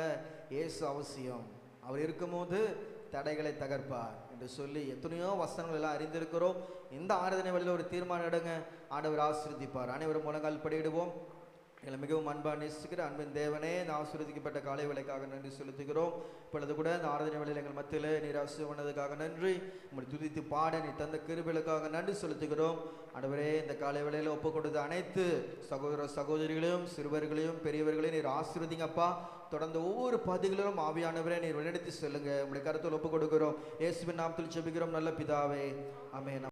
இயேசு அவசியம். அவர் இருக்கும்போது தடைகளை தகர்ப்பார் என்று சொல்லி எத்தனையோ வசனங்கள் எல்லாம் அறிந்திருக்கிறோம். இந்த ஆராதனை வழியில் ஒரு தீர்மானம் எடுங்க, ஆண்டவர் ஆசீர்வதிப்பார். அனைவரும் முழங்கால் படியிடுவோம். எங்களை மிகவும் அன்பாக நேசிக்கிற அன்பின் தேவனே, இந்த ஆசீர்வதிக்கப்பட்ட காலை வேளைக்காக நன்றி செலுத்துகிறோம். இப்பொழுது கூட இந்த ஆராதனை வேளையில் எங்கள் மத்தியில் நீர் ஆசீர்வதித்ததுக்காக நன்றி. உங்களை துதித்து பாட நீ தந்த கிருபைகளுக்காக நன்றி செலுத்துகிறோம். ஆண்டவரே, இந்த காலை வேளையில் ஒப்பு கொடுத்த அனைத்து சகோதர சகோதரிகளையும் சிறுவர்களையும் பெரியவர்களையும் நீர் ஆசீர்வதிங்கப்பா. தொடர்ந்து ஒவ்வொரு பதிகளிலும் ஆவியானவரே நீர் வழிநடத்தி செல்லுங்க. உங்களுடைய கருத்தில் ஒப்பு கொடுக்கிறோம். இயேசுவின் நாமத்தில் ஜெபிக்கிறோம் நல்ல பிதாவே, ஆமென்.